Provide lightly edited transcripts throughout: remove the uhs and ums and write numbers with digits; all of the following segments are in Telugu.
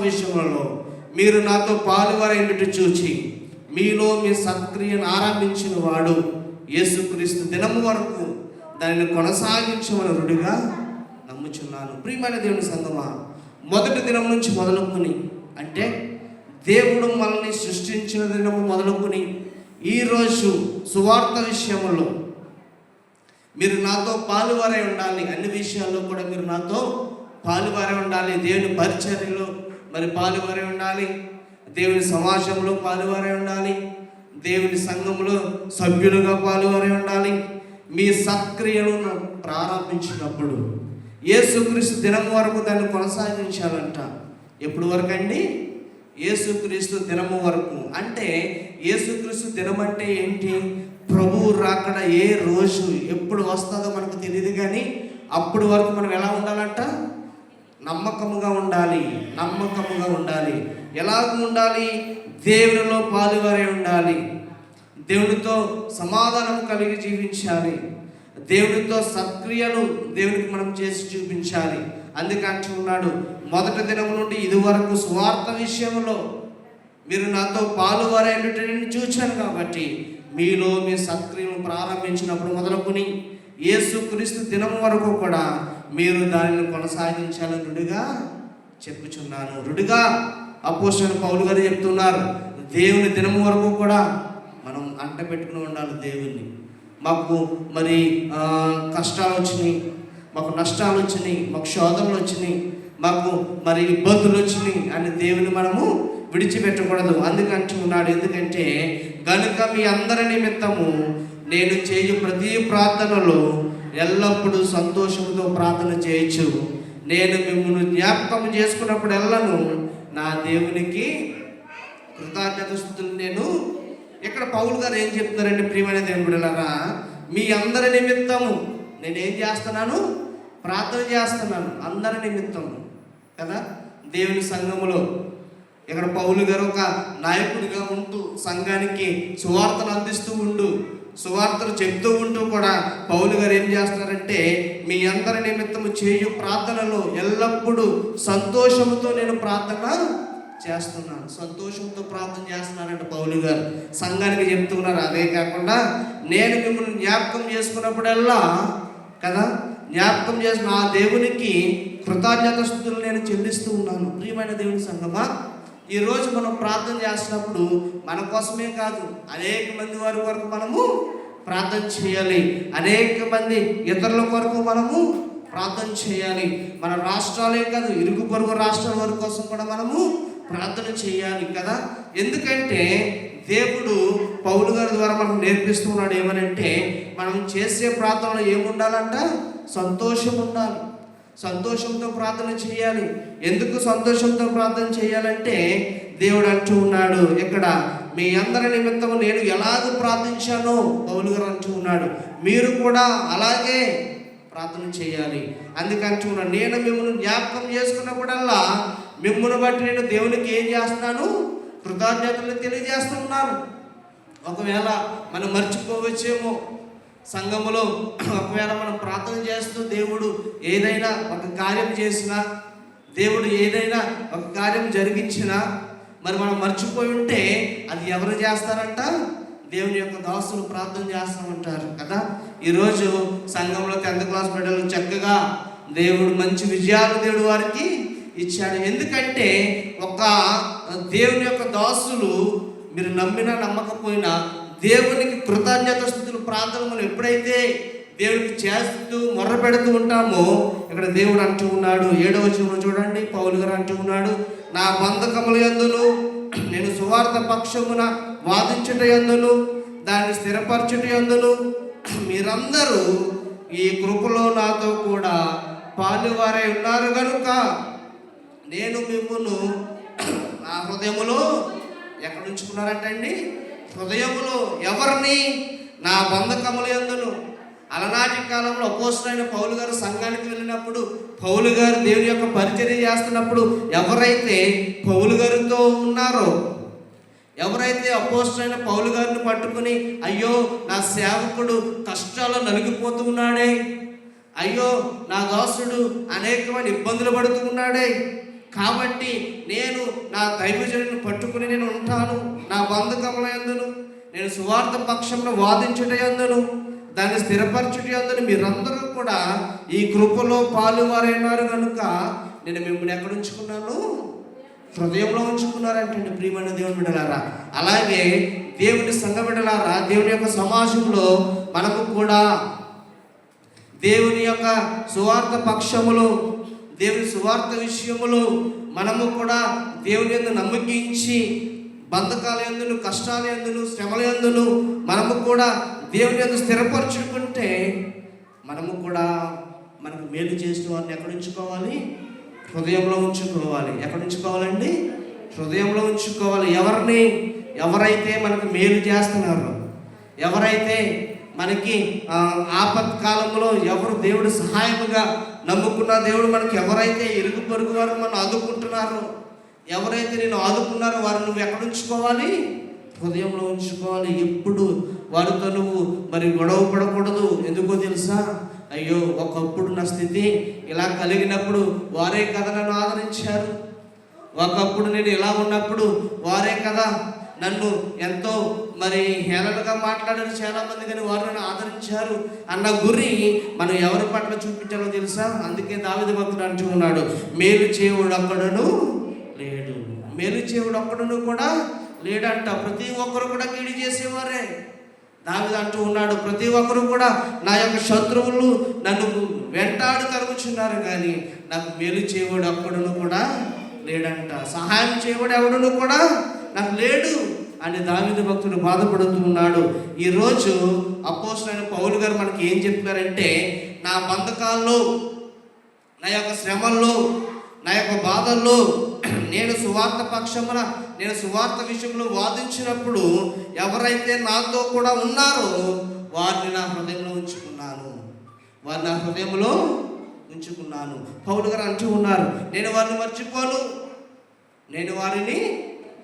విషయములలో మీరు నాతో పాలువారైనట్టు చూచి మీలో మీ సత్క్రియను ఆరంభించిన వాడు యేసుక్రీస్తు దినము వరకు దానిని కొనసాగించమని రుడిగా నమ్ముచున్నాను. ప్రియమైన దేవుని సంగమా, మొదటి దినం నుంచి మొదలుకొని, అంటే దేవుడు మనల్ని సృష్టించిన దినము మొదలుకొని ఈరోజు సువార్త విషయంలో మీరు నాతో పాలువారై ఉండాలి. అన్ని విషయాల్లో కూడా మీరు నాతో పాలువారై ఉండాలి. దేవుని పరిచర్యలో మరి పాలువారై ఉండాలి, దేవుని సమాజంలో పాలువారై ఉండాలి, దేవుని సంఘంలో సభ్యులుగా పాలువారై ఉండాలి. మీ సత్క్రియలను ప్రారంభించినప్పుడు యేసుక్రీస్తు దినం వరకు దాన్ని కొనసాగించాలంట. ఎప్పుడు వరకు అండి? యేసుక్రీస్తు దినము వరకు. అంటే యేసుక్రీస్తు దినం అంటే ఏంటి? ప్రభువు రాకడ ఏ రోజు ఎప్పుడు వస్తుందో మనకు తెలియదు, కానీ అప్పుడు వరకు మనం ఎలా ఉండాలంట? నమ్మకముగా ఉండాలి. నమ్మకముగా ఉండాలి. ఎలాగ ఉండాలి? దేవునిలో పాలువారై ఉండాలి, దేవునితో సమాధానం కలిగి జీవించాలి, దేవునితో సత్క్రియలు దేవునికి మనం చేసి చూపించాలి. అందుకే అంటున్నాడు, మొదటి దినం నుండి ఇది వరకు స్వార్థ విషయంలో మీరు నాతో పాలువారైనట్టు నేను చూశాను కాబట్టి మీలో మీ సత్క్రియను ప్రారంభించినప్పుడు మొదలుకొని యేసుక్రీస్తు దినం వరకు కూడా మీరు దానిని కొనసాగించాలని రుడిగా చెప్పుచున్నాను. రుడిగా అపోస్తలుడైన పౌలు గారు చెప్తున్నారు, దేవుని దినం వరకు కూడా మనం అంట పెట్టుకుని ఉండాలి దేవుణ్ణి. మాకు మరి కష్టాలు వచ్చినాయి, మాకు నష్టాలు వచ్చినాయి, మాకు శోధనలు వచ్చినాయి, మాకు మరి ఇబ్బందులు వచ్చినాయి అని దేవుని మనము విడిచిపెట్టకూడదు. అందుకంటూ ఉన్నాడు, ఎందుకంటే గనుక మీ అందరి నిమిత్తము నేను చేయు ప్రతి ప్రార్థనలో ఎల్లప్పుడూ సంతోషంతో ప్రార్థన చేయొచ్చు. నేను మిమ్మల్ని జ్ఞాపకం చేసుకున్నప్పుడు ఎల్లను నా దేవునికి కృతజ్ఞతాస్తుతులు నేను. ఇక్కడ పౌలు గారు ఏం చెప్తున్నారంటే, ప్రియమైన దేవుని బిడ్డలారా, మీ అందరి నిమిత్తము నేనేం చేస్తున్నాను? ప్రార్థన చేస్తున్నాను. అందరి నిమిత్తము కదా. దేవుని సంఘములో ఇక్కడ పౌలు గారు ఒక నాయకుడిగా ఉంటూ సంఘానికి సువార్తను అందిస్తూ ఉంటూ సువార్తను చెప్తూ ఉంటూ కూడా పౌలు గారు ఏం చేస్తున్నారంటే, మీ అందరి నిమిత్తము చేయు ప్రార్థనలో ఎల్లప్పుడూ సంతోషంతో నేను ప్రార్థన చేస్తున్నాను. సంతోషంతో ప్రార్థన చేస్తున్నారంటే పౌలు గారు సంఘానికి చెప్తున్నారు. అదే కాకుండా నేను మిమ్మల్ని జ్ఞాపకం చేసుకున్నప్పుడల్లా కదా, జ్ఞాపకం చేసిన ఆ దేవునికి కృతజ్ఞతాస్తుతులు నేను చెల్లిస్తూ ఉన్నాను. ప్రియమైన దేవుని సంఘమా, ఈరోజు మనం ప్రార్థన చేస్తున్నప్పుడు మన కోసమే కాదు, అనేక మంది వారి వరకు మనము ప్రార్థన చేయాలి. అనేక మంది ఇతరుల కొరకు మనము ప్రార్థన చేయాలి. మన రాష్ట్రాలే కాదు, ఇరుగు పొరుగు రాష్ట్రాల వారి కోసం కూడా మనము ప్రార్థన చేయాలి కదా. ఎందుకంటే దేవుడు పౌలు గారి ద్వారా మనకు నేర్పిస్తున్నాడు ఏమనంటే, మనం చేసే ప్రార్థనలో ఏముండాలంట? సంతోషం ఉండాలి. సంతోషంతో ప్రార్థన చేయాలి. ఎందుకు సంతోషంతో ప్రార్థన చేయాలంటే, దేవుడు అంటూ ఉన్నాడు ఇక్కడ, మీ అందరి నిమిత్తము నేను ఎలాగ ప్రార్థించానో పౌలు గారు అంటూ ఉన్నాడు, మీరు కూడా అలాగే ప్రార్థన చేయాలి. అందుకంటూ ఉన్నాడు, నేను మిమ్మల్ని జ్ఞాపకం చేసుకున్నప్పుడల్లా మిమ్మల్ని బట్టి నేను దేవునికి ఏం చేస్తున్నాను? కృతజ్ఞతలు తెలియజేస్తున్నాను. ఒకవేళ మనం మర్చిపోవచ్చేమో, సంఘములో ఒకవేళ మనం ప్రార్థన చేస్తూ దేవుడు ఏదైనా ఒక కార్యం చేసినా, దేవుడు ఏదైనా ఒక కార్యం జరిగించినా మరి మనం మర్చిపోయి ఉంటే అది ఎవరు చేస్తారంట? దేవుని యొక్క దాసులు ప్రార్థన చేస్తామంటారు కదా. ఈరోజు సంఘంలో 10th క్లాస్ బిడ్డలు చక్కగా దేవుడు మంచి విజయాలు దేవుడు వారికి ఇచ్చాడు. ఎందుకంటే ఒక దేవుని యొక్క దాసులు మీరు నమ్మినా నమ్మకపోయినా దేవునికి కృతజ్ఞతాస్తుతులు ప్రార్థన మనం ఎప్పుడైతే దేవుడికి చేస్తూ మొర్ర పెడుతూ ఉంటామో, ఇక్కడ దేవుడు అంటూ ఉన్నాడు 7వ వచనంలో చూడండి, పౌలు గారు అంటూ ఉన్నాడు, నా బంధకముల యందును నేను సువార్త పక్షమున వాదించుట యందును దాన్ని స్థిరపరచుట యందును మీరందరూ ఈ కృపలో నాతో కూడా పాలువారై ఉన్నారు కనుక నేను మిమ్మును నా హృదయములో ఎక్కడ ఉంచుకున్నారంటండి? హృదయములో. ఎవరిని? నా బంధకముల యందును. అలనాటి కాలంలో అపోస్తలుడైన పౌలు గారు సంఘానికి వెళ్ళినప్పుడు, పౌలు గారు దేవుని యొక్క పరిచర్య చేస్తున్నప్పుడు ఎవరైతే పౌలు గారితో ఉన్నారో, ఎవరైతే అపోస్తలుడైన పౌలు గారిని పట్టుకుని, అయ్యో నా సేవకుడు కష్టాల్లో నలిగిపోతూ ఉన్నాడే, అయ్యో నా దాసుడు అనేకమైన ఇబ్బందులు పడుతూ ఉన్నాడే, కాబట్టి నేను నా దైవజనుని పట్టుకుని నేను ఉంటాను. నా బంధకముల యందును నేను సువార్త పక్షంలో వాదించుట యందును దాన్ని స్థిరపరచుట యందును మీరందరూ కూడా ఈ కృపలో పాలువారైనారు కనుక నేను మిమ్మల్ని ఎక్కడ ఉంచుకున్నాను? హృదయంలో ఉంచుకున్నారంటండి ప్రియమైన దేవుని బిడ్డలారా. అలాగే దేవుని సంఘ బిడ్డలారా, దేవుని యొక్క సమాజంలో మనకు కూడా దేవుని యొక్క సువార్త పక్షములో, దేవుని సువార్త విషయములో మనము కూడా దేవుని యందు నమ్మకించి బంధకాల యందును, కష్టాల యందును, శ్రమల యందును మనము కూడా దేవుని యందు స్థిరపరచుకుంటే మనము కూడా మనకు మేలు చేసిన వారిని ఎక్కడ ఉంచుకోవాలి? హృదయంలో ఉంచుకోవాలి. ఎక్కడ ఉంచుకోవాలండి? హృదయంలో ఉంచుకోవాలి. ఎవరైతే మనకు మేలు చేస్తున్నారో, ఎవరైతే మనకి ఆపత్కాలంలో ఎవరు దేవుడు సహాయముగా నమ్ముకున్న దేవుడు మనకి ఎవరైతే ఇరుగు పొరుగు వారు మనం ఆదుకుంటున్నారో, ఎవరైతే నేను ఆదుకున్నారో వారు నువ్వు ఎక్కడ ఉంచుకోవాలి? హృదయంలో ఉంచుకోవాలి. ఎప్పుడు వారితో నువ్వు మరి గొడవ పడకూడదు. ఎందుకో తెలుసా? అయ్యో ఒకప్పుడు నా స్థితి ఇలా కలిగినప్పుడు వారే కదా నన్ను ఆదరించారు, ఒకప్పుడు నేను ఇలా ఉన్నప్పుడు వారే కదా నన్ను ఎంతో మరి హేళనగా మాట్లాడారు చాలామంది, కానీ వారు నన్ను ఆదరించారు అన్న గురి మనం ఎవరి పట్ల చూపించాలో తెలుసా? అందుకే దావీదు భక్తుడు అంటూ ఉన్నాడు, మేలు చేయుడు ఒక్కడును లేడు. మేలు చేయుడు ఒక్కడును కూడా లేడంట. ప్రతి ఒక్కరు కూడా కీడు చేసేవారే. దావీదు అంటూ ఉన్నాడు, ప్రతి ఒక్కరు కూడా నా యొక్క శత్రువులు నన్ను వెంటాడు తరుగుచున్నారు, కానీ నాకు మేలు చేయవాడు ఒక్కడును కూడా లేడంట. సహాయం చేయవాడు ఎవడును కూడా నాకు లేడు అని దావీదు భక్తుడు బాధపడుతూ ఉన్నాడు. ఈరోజు అపోస్తలుడైన పౌలు గారు మనకి ఏం చెప్తున్నారంటే, నా బంధకాల్లో, నా యొక్క శ్రమల్లో, నా యొక్క బాధల్లో నేను సువార్త పక్షమున, నేను సువార్త విషయంలో వాదించినప్పుడు ఎవరైతే నాతో కూడా ఉన్నారో వారిని నా హృదయంలో ఉంచుకున్నాను, వారిని నా హృదయంలో ఉంచుకున్నాను. పౌలు గారు అంటూ ఉన్నారు, నేను వారిని మర్చిపోను, నేను వారిని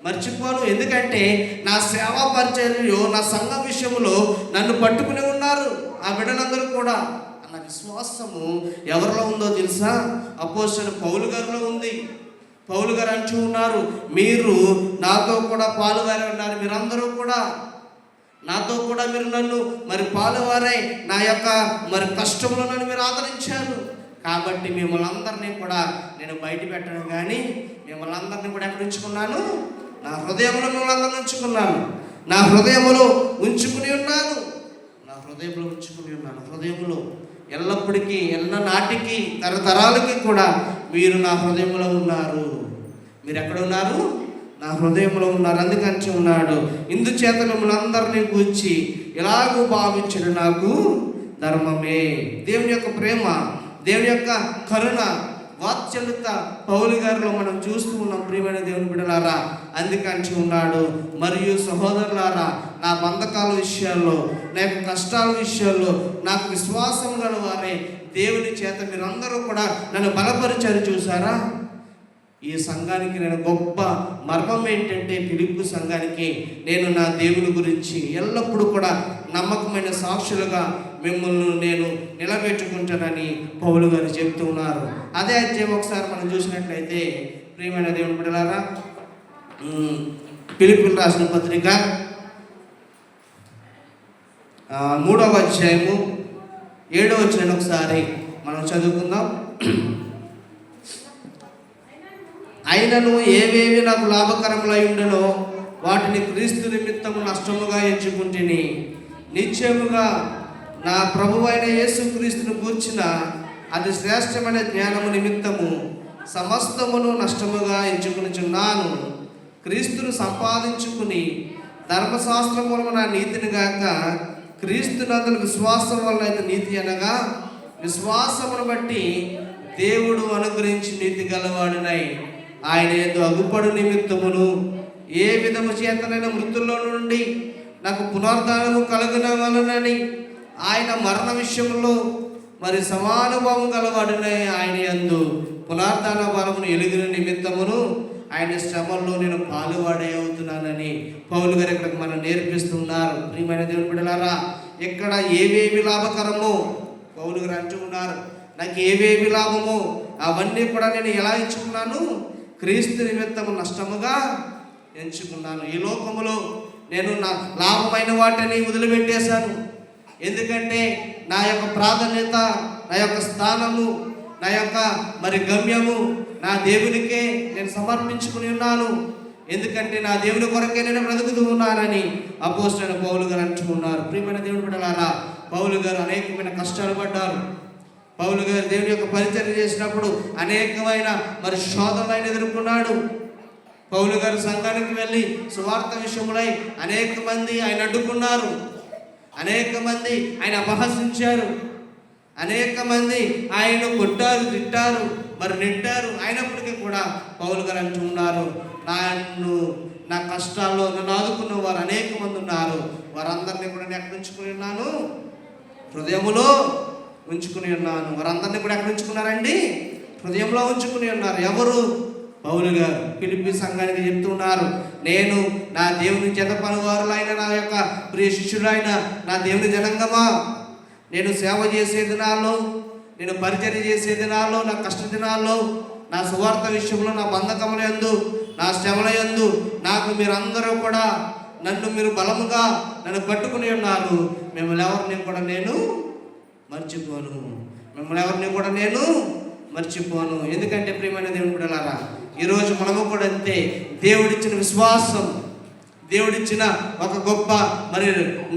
మర్చిపోను. ఎందుకంటే నా సేవా పరిచర్యలో, నా సంఘ విషయంలో నన్ను పట్టుకుని ఉన్నారు ఆ బిడ్డలందరూ కూడా అన్న విశ్వాసము ఎవరిలో ఉందో తెలుసా? అపోస్తలుడైన పౌలు గారిలో ఉంది. పౌలు గారు అంటూ ఉన్నారు, మీరు నాతో కూడా పాలువారై ఉన్నారు, మీరందరూ కూడా నాతో కూడా మీరు నన్ను మరి పాలువారై నా యొక్క మరి కష్టంలో నన్ను మీరు ఆదరించారు. కాబట్టి మిమ్మల్ని అందరినీ కూడా నేను బయట పెట్టను, కానీ మిమ్మల్ని అందరినీ కూడా ఎక్కడ ఉంచుకున్నాను? నా హృదయంలో మిమ్మల్ని అందరిని ఉంచుకున్నాను, నా హృదయంలో ఉంచుకుని ఉన్నాను, నా హృదయంలో ఉంచుకుని ఉన్నాను. హృదయంలో ఎల్లప్పటికీ, ఎల్లనాటికి, తరతరాలకి కూడా మీరు నా హృదయంలో ఉన్నారు. మీరు ఎక్కడ ఉన్నారు? నా హృదయంలో ఉన్నారు. అందుకని ఉన్నాడు, ఇందుచేత మిమ్మల్ని అందరినీ కూర్చి ఎలాగూ భావించడం నాకు ధర్మమే. దేవుని యొక్క ప్రేమ, దేవుని యొక్క కరుణ, వాత్సల్యత పౌలు గారిలో మనం చూస్తూ ఉన్నాం ప్రియమైన దేవుని బిడ్డలారా. అందుకని ఉన్నాడు, మరియు సహోదరులారా, నా బంధకాల విషయాల్లో, నా యొక్క కష్టాల విషయాల్లో నాకు విశ్వాసం గల వారే దేవుని చేత మీరందరూ కూడా నన్ను బలపరిచారు. చూసారా? ఈ సంఘానికి నేను గొప్ప మర్మం ఏంటంటే, ఫిలిప్పీ సంఘానికి నేను నా దేవుని గురించి ఎల్లప్పుడూ కూడా నమ్మకమైన సాక్షులుగా మిమ్మల్ని నేను నిలబెట్టుకుంటానని పౌలు గారు చెప్తూ ఉన్నారు. అదే అధ్యాయం ఒకసారి మనం చూసినట్లయితే ప్రియమైన దేవుని బిడ్డలారా, ఫిలిప్పీయులకు రాసిన పత్రిక 3వ అధ్యాయము 7వ వచనం ఒకసారి మనం చదువుకుందాం. అయినను ఏవేవి నాకు లాభకరములై ఉండనో వాటిని క్రీస్తు నిమిత్తము నష్టముగా ఎంచుకుంటుని, నిశ్చయముగా నా ప్రభువైన యేసుక్రీస్తును గూర్చిన అది శ్రేష్టమైన జ్ఞానము నిమిత్తము సమస్తమును నష్టముగా ఎంచుకునిచున్నాను. క్రీస్తును సంపాదించుకుని ధర్మశాస్త్రం వలన నా నీతిని గాక, క్రీస్తునందు విశ్వాసం వలన అయితే నీతి అనగా, విశ్వాసమును బట్టి దేవుడు అనుగ్రహించి నీతి గలవాడినై ఆయన యందు అగుపడు నిమిత్తమును ఏ విధము చేతనైన మృతుల్లో నుండి నాకు పునరుద్ధానము కలుగునవలనని ఆయన మరణ విషయంలో మరి సమానుభావం గలవాడినై ఆయన యందు పునరుద్ధాన బలమును ఎలుగిన నిమిత్తమును ఆయన శ్రమల్లో నేను పాలువాడే అవుతున్నానని పౌలు గారు ఇక్కడ మనం నేర్పిస్తున్నారు. ప్రియమైన దేవుని బిడ్డలారా, ఇక్కడ ఏవేవి లాభకరమో పౌలు గారు అంటూ ఉన్నారు. నాకు ఏవేవి లాభమో అవన్నీ కూడా నేను ఎలా ఎంచుకున్నాను? క్రీస్తు నిమిత్తము నష్టముగా ఎంచుకున్నాను. ఈ లోకములో నేను నా లాభమైన వాటిని వదిలిపెట్టేశాను. ఎందుకంటే నా యొక్క ప్రాధాన్యత, నా యొక్క స్థానము, నా యొక్క గమ్యము నా దేవునికే నేను సమర్పించుకుని ఉన్నాను. ఎందుకంటే నా దేవుని కొరకే నేను బ్రతుకుతూ ఉన్నానని అపోస్తలుడైన పౌలు గారు అంటున్నారు. ప్రియమైన దేవుని బిడ్డలారా, పౌలు గారు అనేకమైన కష్టాలు పడ్డారు. పౌలు గారు దేవుని యొక్క పరిచర్య చేసినప్పుడు అనేకమైన శోధనలు ఆయన ఎదుర్కొన్నాడు. పౌలు గారు సంఘానికి వెళ్ళి సువార్త విషయములై అనేక మంది ఆయన అడ్డుకున్నారు, అనేక మంది ఆయన అపహసించారు, అనేక మంది ఆయన కొట్టారు, తిట్టారు, నెట్టారు. అయినప్పటికీ కూడా పౌలు గారు అంటున్నారు, నా కష్టాల్లో నన్ను ఆదుకున్న వారు అనేక మంది ఉన్నారు. వారందరినీ కూడా నేను ఎక్కడ ఉంచుకుని ఉన్నాను? హృదయములో ఉంచుకుని ఉన్నాను. వారందరినీ కూడా ఎక్కడ ఉంచుకున్నారండి? హృదయంలో ఉంచుకుని ఉన్నారు. ఎవరు? పౌలు గారు ఫిలిప్పీ సంఘానికి చెప్తున్నారు, నేను నా దేవుని జత పనివారులైన నా యొక్క ప్రియ శిష్యులైన నా దేవుని జనాంగమా, నేను సేవ చేసే దినాల్లో, నేను పరిచర్య చేసే దినాల్లో, నా కష్ట దినాల్లో, నా సువార్త విషయంలో, నా బంధకముల యందు, నా శ్రమల యందు నాకు మీరందరూ కూడా మీరు బలముగా నన్ను పట్టుకుని ఉన్నారు. మిమ్మల్ని ఎవరిని కూడా నేను మర్చిపోను, మిమ్మల్ని ఎవరిని కూడా నేను మర్చిపోను. ఎందుకంటే ప్రియమైన దేవుని బిడ్డలారా, ఈరోజు మనము కూడా అంతే. దేవుడిచ్చిన విశ్వాసం, దేవుడిచ్చిన ఒక గొప్ప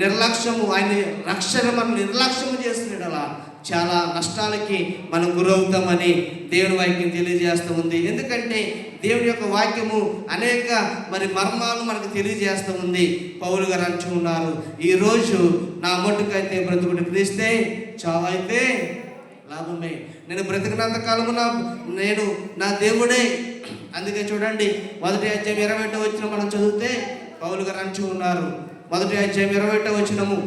నిర్లక్ష్యము, ఆయన రక్షణ మనం నిర్లక్ష్యము చేస్తున్నాడు. అలా చాలా నష్టాలకి మనం గురవుతామని దేవుని వాక్యం తెలియజేస్తూ ఉంది. ఎందుకంటే దేవుని యొక్క వాక్యము అనేక మర్మాలు మనకు తెలియజేస్తూ ఉంది. పౌలు గారు అంటూ ఉన్నారు, ఈరోజు నా మట్టుకైతే బ్రతుకుడు క్రీస్తే, చావైతే లాభమే. నేను బ్రతికినంత కాలము నేను నా దేవుడే. అందుకే చూడండి, 1 అధ్యాయం 21 వచనం మనం చదివితే పౌలు గారు అంటూ ఉన్నారు, 1 అధ్యాయం 21 వచనము,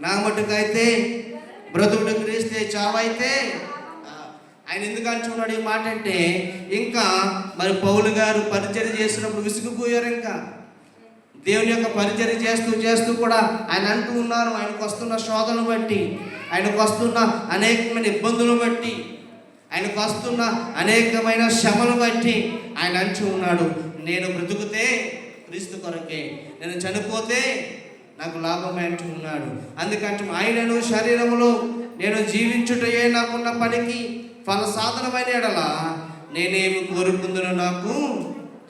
నా మట్టుకైతే బ్రతుకుడు క్రీస్తే, చావైతే. ఆయన ఎందుకు అంటున్నాడు ఈ మాట అంటే, ఇంకా పౌలు గారు పరిచర్య చేసినప్పుడు విసిగిపోయారు. ఇంకా దేవుని యొక్క పరిచర్య చేస్తూ కూడా ఆయన అంటూ ఉన్నారు, ఆయనకు వస్తున్న శోధనను బట్టి, ఆయనకు వస్తున్న అనేకమైన ఇబ్బందులు బట్టి, ఆయనకు వస్తున్న అనేకమైన శ్రమలు బట్టి ఆయన అంటూ ఉన్నాడు, నేను బ్రతుకుతే క్రీస్తు కొరకే, నేను చనిపోతే నాకు లాభమే అంటూ ఉన్నాడు. అందుకంటే ఆయనను శరీరములో నేను జీవించుటయే నాకున్న పనికి ఫల సాధనమైన ఎడల నేనేమి కోరుకుందునో నాకు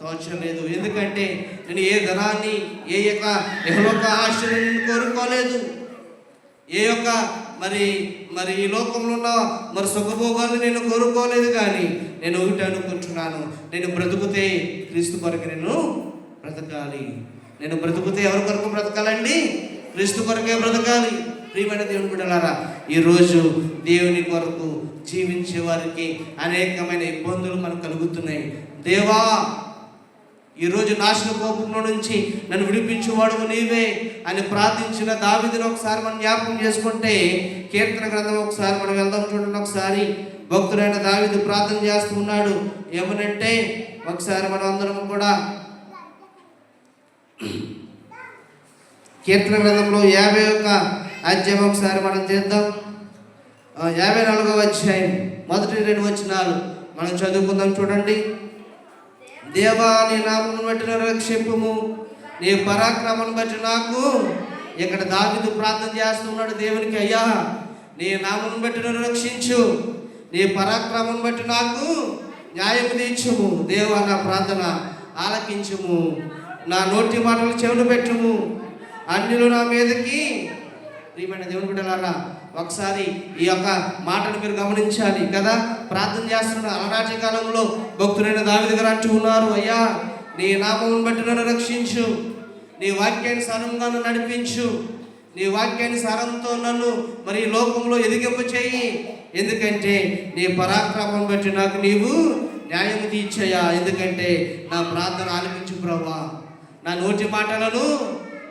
తోచలేదు. ఎందుకంటే నేను ఏ ధనాన్ని, ఏ యొక్క యెహోవా ఆశను నేను కోరుకోలేదు, ఏ యొక్క ఈ లోకంలో ఉన్న సుఖభోగాన్ని నేను కోరుకోలేదు. కానీ నేను ఒకటి అనుకుంటున్నాను, నేను బ్రతుకుతే క్రీస్తు కొరకు నేను బ్రతకాలి. నేను బ్రతుకుతే ఎవరి కొరకు బ్రతకాలండి? క్రీస్తు కొరకే బ్రతకాలి. ప్రియమైన దేవుని బిడ్డలారా, ఈరోజు దేవుని కొరకు జీవించే వారికి అనేకమైన ఇబ్బందులు మనకు కలుగుతున్నాయి. దేవా, ఈరోజు నాశన కోపంలో నుంచి నన్ను విడిపించేవాడు నీవే అని ప్రార్థించిన దావీదును ఒకసారి మనం జ్ఞాపకం చేసుకుంటే, కీర్తన గ్రంథం ఒకసారి మనం వెళ్దాం చూడండి. ఒకసారి భక్తుడైన దావీదు ప్రార్థన చేస్తూ ఉన్నాడు. ఏమనంటే, ఒకసారి మనం అందరం కూడా కీర్తన గ్రంథంలో 51 అధ్యాయం ఒకసారి మనం చేద్దాం. 54వ అధ్యాయం 1-2 వచనాలు మనం చదువుకుందాం. చూడండి, దేవా, నీ నామమును బట్టి నన్ను రక్షింపుము, నీ పరాక్రమను బట్టి నాకు. ఇక్కడ దావీదు ప్రార్థన చేస్తున్నాడు దేవునికి, అయ్యా నీ నామమును బట్టి నన్ను రక్షించు, నీ పరాక్రమం బట్టి నాకు న్యాయం తీర్చుము. దేవా, నా ప్రార్థన ఆలకించుము, నా నోటి మాటలు చెవులు పెట్టుము, అన్యులు నా మీదకి. ప్రియమైన దేవుని బిడ్డలారా, ఒకసారి ఈ యొక్క మాటను మీరు గమనించాలి కదా. ప్రార్థన చేస్తున్న అలనాటి కాలంలో భక్తుడైన దావీదు గారు అంటూ ఉన్నారు, అయ్యా నీ నామమును బట్టి నన్ను రక్షించు, నీ వాక్యాన్ని సారంగా నన్ను నడిపించు, నీ వాక్యాన్ని సారంతో నన్ను ఈ లోకంలో ఎదిగింప చేయి. ఎందుకంటే నీ పరాక్రమం బట్టి నాకు నీవు న్యాయం తీర్చయ్యా. ఎందుకంటే నా ప్రార్థన ఆలకించు ప్రభువా, నా నోటి మాటలను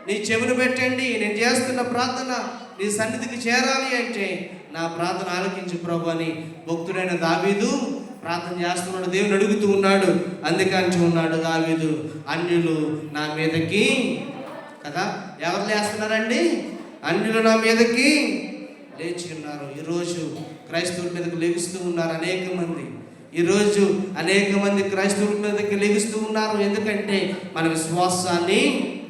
నీ చెవిని పెట్టండి. నేను చేస్తున్న ప్రార్థన నీ సన్నిధికి చేరాలి అంటే నా ప్రార్థన ఆలకించు ప్రభు అని భక్తుడైన దావీదు ప్రార్థన చేస్తున్నాడు, దేవుని అడుగుతూ ఉన్నాడు. అందుకని ఉన్నాడు దావీదు, అన్యులు నా మీదకి కదా. ఎవరు లేస్తున్నారండి? అన్యులు నా మీదకి లేచి ఉన్నారు. ఈరోజు క్రైస్తవుల మీదకి లెగుస్తూ ఉన్నారు అనేక మంది. ఈరోజు అనేక మంది క్రైస్తవుల మీదకి లెగుస్తూ ఉన్నారు. ఎందుకంటే మన విశ్వాసాన్ని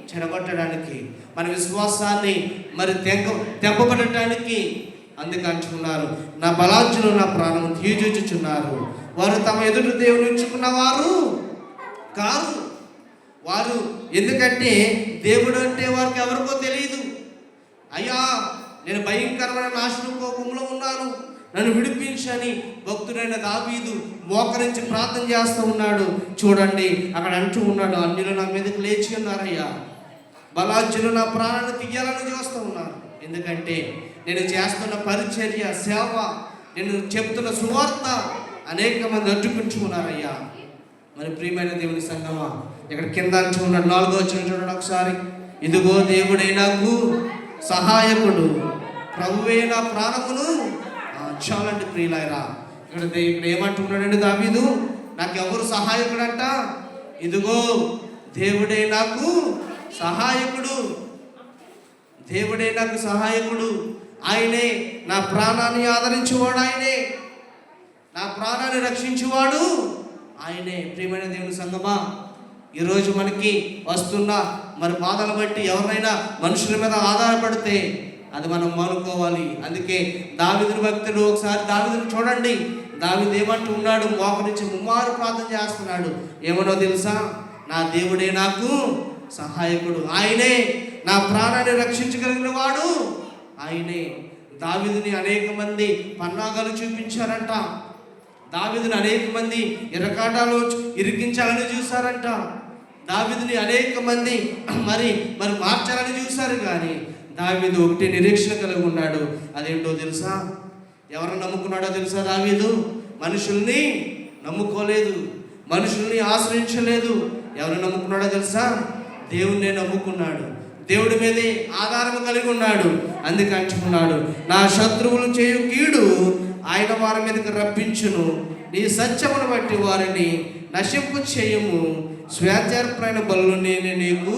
చెడగొట్టడానికి, మన విశ్వాసాన్ని మరి తెంపబడటానికి. అందుకు అంటున్నారు, నా బలార్జును నా ప్రాణము తీజుచుచున్నారు. వారు తమ ఎదుటి దేవుని ఉంచుకున్న వారు కాదు. వారు ఎందుకంటే దేవుడు అంటే వారికి ఎవరికో తెలియదు. అయ్యా, నేను భయంకరమైన నాశనం కోపంలో ఉన్నాను, నన్ను విడిపించని భక్తుడైన దావీదు మోకరించి ప్రార్థన చేస్తూ ఉన్నాడు. చూడండి, అక్కడ అంటూ ఉన్నాడు, అన్యులు నా మీదకి లేచి ఉన్నారయ్యా, బలార్జును నా ప్రాణాన్ని తీయాలని చూస్తూ ఉన్నారు. ఎందుకంటే నేను చేస్తున్న పరిచర్య, సేవ, నేను చెప్తున్న సువార్త అనేక మంది అడ్డుకుంటున్నారయ్యా. మరి ప్రియమైన దేవుని సంగమా, ఇక్కడ కింద అంటూ ఉన్నాడు 4వ వచనం చూడండి ఒకసారి. ఇదిగో దేవుడే నాకు సహాయకుడు, ప్రభువే నా ప్రాణమును. చాలండి ప్రియులారా, ఇక్కడ ఏమంటున్నాడండి దావీదు, నాకు ఎవరు సహాయకుడంట? ఇదిగో దేవుడే నాకు సహాయకుడు, దేవుడే నాకు సహాయకుడు. ఆయనే నా ప్రాణాన్ని ఆదరించేవాడు, ఆయనే నా ప్రాణాన్ని రక్షించేవాడు, ఆయనే. ప్రియమైన దేవుని సంగమా, ఈరోజు మనకి వస్తున్న మరి బాధలు బట్టి ఎవరైనా మనుషుల మీద ఆధారపడితే అది మనం మానుకోవాలి. అందుకే దావీదు భక్తుడు, ఒకసారి దావీదుని చూడండి, దావీదు ఏమంటూ ఉన్నాడు, మోకరించి ముమ్మారు ప్రార్థన చేస్తున్నాడు. ఏమనో తెలుసా? నా దేవుడే నాకు సహాయకుడు, ఆయనే నా ప్రాణాన్ని రక్షించగలిగిన వాడు, ఆయనే. దావీదుని అనేక మంది పన్నాగాలు చూపించారంట, దావీదుని అనేక మంది ఇరకాటాలు ఇరికించాలని చూశారంట, దావీదుని అనేక మంది మరి మార్చాలని చూశారు. కానీ దావీదు ఒకటి నిరీక్షణ కలిగి ఉన్నాడు. అదేంటో తెలుసా? ఎవరు నమ్ముకున్నాడో తెలుసా? దావీదు మనుషుల్ని నమ్ముకోలేదు, మనుషుల్ని ఆశ్రయించలేదు. ఎవరు నమ్ముకున్నాడో తెలుసా? దేవుణ్ణే నమ్ముకున్నాడు, దేవుడి మీదే ఆధారం కలిగి ఉన్నాడు. అందుకే అంటున్నాడు, నా శత్రువులు చేయు కీడు ఆయన వారి మీదకి రప్పించును, నీ సత్యమును బట్టి వారిని నశింపు చేయము, స్వేచ్ఛార్పణ బలు నేను నీకు.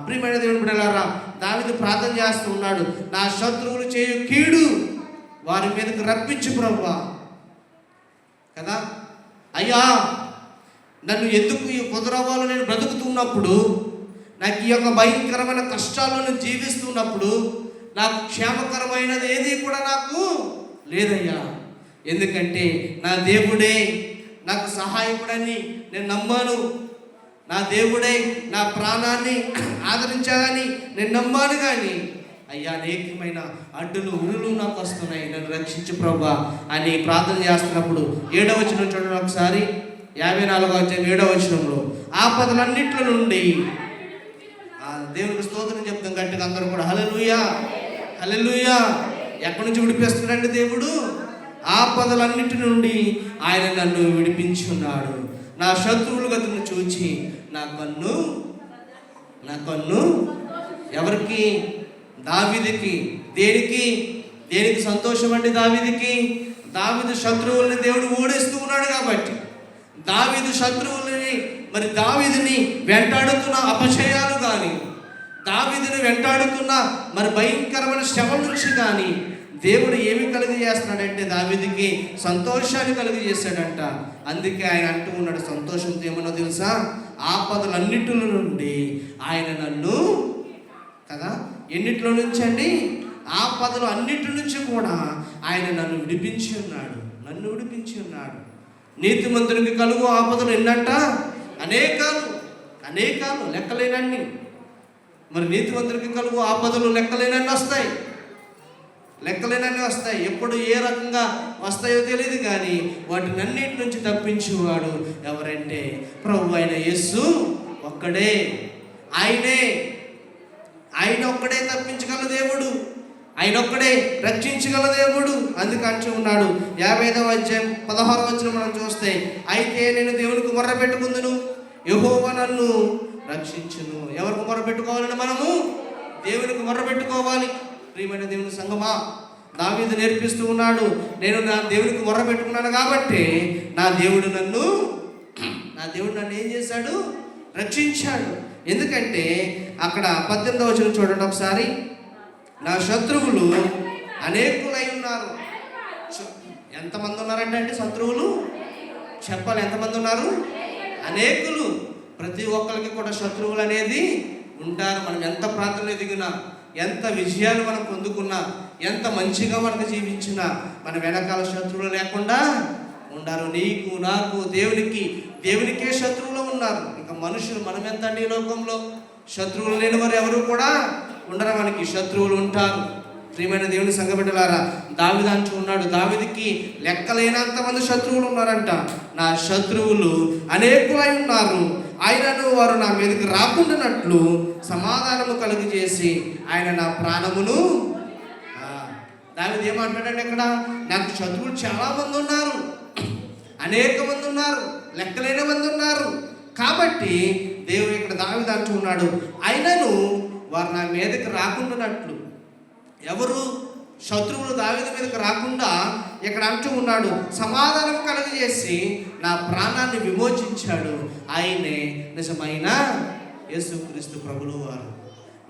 ప్రియమైన దేవుని బిడ్డలారా, దావీదు ప్రార్థన చేస్తూ ఉన్నాడు, నా శత్రువులు చేయు కీడు వారి మీదకి రప్పించు ప్రభువా. కదా, అయ్యా నన్ను ఎందుకు ఈ కుదరవాలో నేను బ్రతుకుతున్నప్పుడు, నాకు ఈ యొక్క భయంకరమైన కష్టాలను జీవిస్తున్నప్పుడు నాకు క్షేమకరమైనది ఏది కూడా నాకు లేదయ్యా. ఎందుకంటే నా దేవుడే నాకు సహాయకుడని నేను నమ్మాను, నా దేవుడే నా ప్రాణాన్ని ఆదరించాలని నేను నమ్మాను. కానీ అయ్యా అనేకమైన అడ్డులు ఉరులు నాకు వస్తున్నాయి, నన్ను రక్షించు ప్రభువా అని ప్రార్థన చేస్తున్నప్పుడు 7వ వచనం చూడండి ఒకసారి. 54వ అధ్యాయం 7వ వచనంలో, ఆపదలన్నింటి నుండి దేవునికి స్తోత్రం చెప్తాం గట్టిగా అందరూ కూడా హల్లెలూయా హల్లెలూయా. ఎక్కడి నుంచి విడిపిస్తున్నాడండి దేవుడు? ఆపదలన్నింటి నుండి ఆయన నన్ను విడిపించున్నాడు. నా శత్రువులు గతులను చూచి నా కన్ను ఎవరికి? దావీదుకి. దేనికి సంతోషం అండి దావీదుకి? దావీదు శత్రువుల్ని దేవుడు ఓడిస్తూ ఉన్నాడు కాబట్టి, దావీదు శత్రువులని దావీదుని వెంటాడుతున్న అపజయాలు కానీ, దావీదుని వెంటాడుతున్న భయంకరమైన శ్రమ నుంచి కానీ దేవుడు ఏమి కలుగజేస్తున్నాడంటే దావీదుకి సంతోషాన్ని కలుగజేశాడంట. అందుకే ఆయన అంటూ ఉన్నాడు సంతోషంతో ఏమన్నా తెలుసా? ఆపదలన్నిటిలో నుండి ఆయన నన్ను, కదా ఎన్నిట్లో నుంచి అండి? ఆపదలు అన్నిటి నుంచి కూడా ఆయన నన్ను విడిపించి ఉన్నాడు. నీతిమంతునికి కలుగు ఆపదలు ఎన్నంట? అనేకాలు లెక్కలేనన్ని. నీతిమంతునికి కలుగు ఆపదలు లెక్కలేనన్ని వస్తాయి. ఎప్పుడు ఏ రకంగా వస్తాయో తెలియదు, కానీ వాటిని అన్నిటి నుంచి తప్పించేవాడు ఎవరంటే ప్రభు అయిన యేసు ఒక్కడే. ఆయన ఒక్కడే తప్పించగల దేవుడు, ఆయన ఒక్కడే రక్షించగల దేవుడు. అందుకంటూ ఉన్నాడు 55వ అధ్యాయం 16వ వచనం మనం చూస్తే, అయితే నేను దేవునికి మొర్ర పెట్టుకుందును, యెహోవా నన్ను రక్షించును. ఎవరికి మొర్ర పెట్టుకోవాలని? మనము దేవునికి మొర్ర పెట్టుకోవాలి. ప్రియమైన దేవుని సంగమా, దావీదు నేర్పిస్తూ ఉన్నాడు, నేను నా దేవునికి మొర్ర పెట్టుకున్నాను కాబట్టి నా దేవుడు నన్ను ఏం చేశాడు? రక్షించాడు. ఎందుకంటే అక్కడ 18వ వచనం చూడండి ఒకసారి. నా శత్రువులు అనేకులై ఉన్నారు. ఎంతమంది ఉన్నారంటే శత్రువులు చెప్పాలి, ఎంతమంది ఉన్నారు? అనేకులు. ప్రతి ఒక్కరికి కూడా శత్రువులు అనేది ఉంటారు. మనం ఎంత ప్రాంతంలో ఎదిగినా, ఎంత విజయాలు మనం పొందుకున్నా, ఎంత మంచిగా మనకు జీవించినా మన వెనకాల శత్రువులు లేకుండా ఉండరు. నీకు నాకు దేవునికే శత్రువులు ఉన్నారు. ఇంకా మనుషులు మనం ఎంత అండి ఈ లోకంలో? శత్రువులు లేని వారు ఎవరు కూడా ఉండరు. మనకి శత్రువులు ఉంటారు. ప్రియమైన దేవుని సంఘబిడ్డలారా, దావీదు అంటూ ఉన్నాడు, దావీదుకి లెక్కలేనంత మంది శత్రువులు ఉన్నారంట. నా శత్రువులు అనేకులై ఉన్నారు, ఆయనను వారు నా మీదకి రాకుండానట్లు సమాధానము కలుగు చేసి ఆయన నా ప్రాణమును. దావీదు ఏమంటాడంటే ఇక్కడ, నాకు శత్రువులు చాలా మంది ఉన్నారు, అనేక మంది ఉన్నారు, లెక్కలేని మంది ఉన్నారు. కాబట్టి దేవుడు ఇక్కడ దావీదు అంటూ ఉన్నాడు, ఆయనను వారు నా మీదకి రాకుండానట్లు. ఎవరు? శత్రువులు దావీదు మీదకి రాకుండా ఇక్కడ అంటూ ఉన్నాడు, సమాధానం కలుగజేసి నా ప్రాణాన్ని విమోచించాడు. ఆయనే నిజమైన యేసుక్రీస్తు ప్రభువు వారు.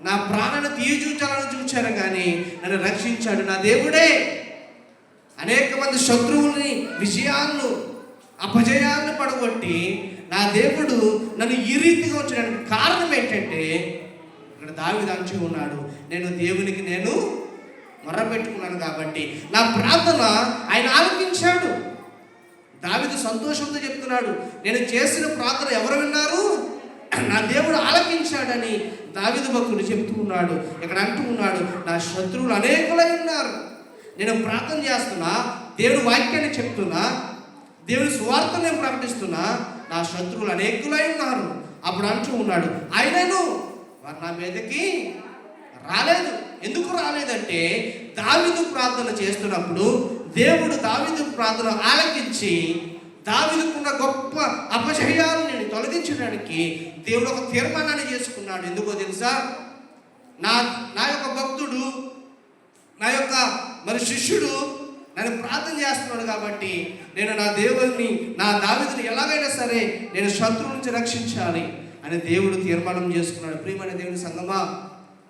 నా ప్రాణాన్ని తీయచూచాలని చూచారు కానీ నన్ను రక్షించాడు నా దేవుడే. అనేక మంది శత్రువుల్ని, విజయాలను, అపజయాలను పడగొట్టి నా దేవుడు నన్ను ఈ రీతిగా ఉంచడానికి కారణం ఏంటంటే, ఇక్కడ దావీదు అంటూ ఉన్నాడు, నేను దేవునికి మొర్రపెట్టుకున్నాను కాబట్టి నా ప్రార్థన ఆయన ఆలకించాడు. దావీదు సంతోషంతో చెప్తున్నాడు, నేను చేసిన ప్రార్థన ఎవరు విన్నారు? నా దేవుడు ఆలకించాడని దావీదు భక్తుడు చెప్తూ ఉన్నాడు. ఇక్కడ అంటూ ఉన్నాడు, నా శత్రువులు అనేకులై ఉన్నారు, నేను ప్రార్థన చేస్తున్నా, దేవుడు వాక్యాన్ని చెప్తున్నా, దేవుని సువార్తను నేను ప్రకటిస్తున్నా, నా శత్రువులు అనేకులై ఉన్నారు. అప్పుడు అంటూ ఉన్నాడు, ఆయనను వారు నా మీదకి రాలేదు. ఎందుకు రాలేదంటే, దావీదు ప్రార్థన చేస్తున్నప్పుడు దేవుడు దావీదు ప్రార్థన ఆలకించి దావీదుకున్న గొప్ప అపజయాలను తొలగించడానికి దేవుడు ఒక తీర్మానాన్ని చేసుకున్నాడు. ఎందుకో తెలుసా? నా యొక్క భక్తుడు, నా యొక్క శిష్యుడు నన్ను ప్రార్థన చేస్తున్నాడు కాబట్టి నేను నా దేవుడిని, నా దావీదుని ఎలాగైనా సరే నేను శత్రువు నుంచి రక్షించాలి అని దేవుడు తీర్మానం చేసుకున్నాడు. ప్రియమైన దేవుని సంగమా,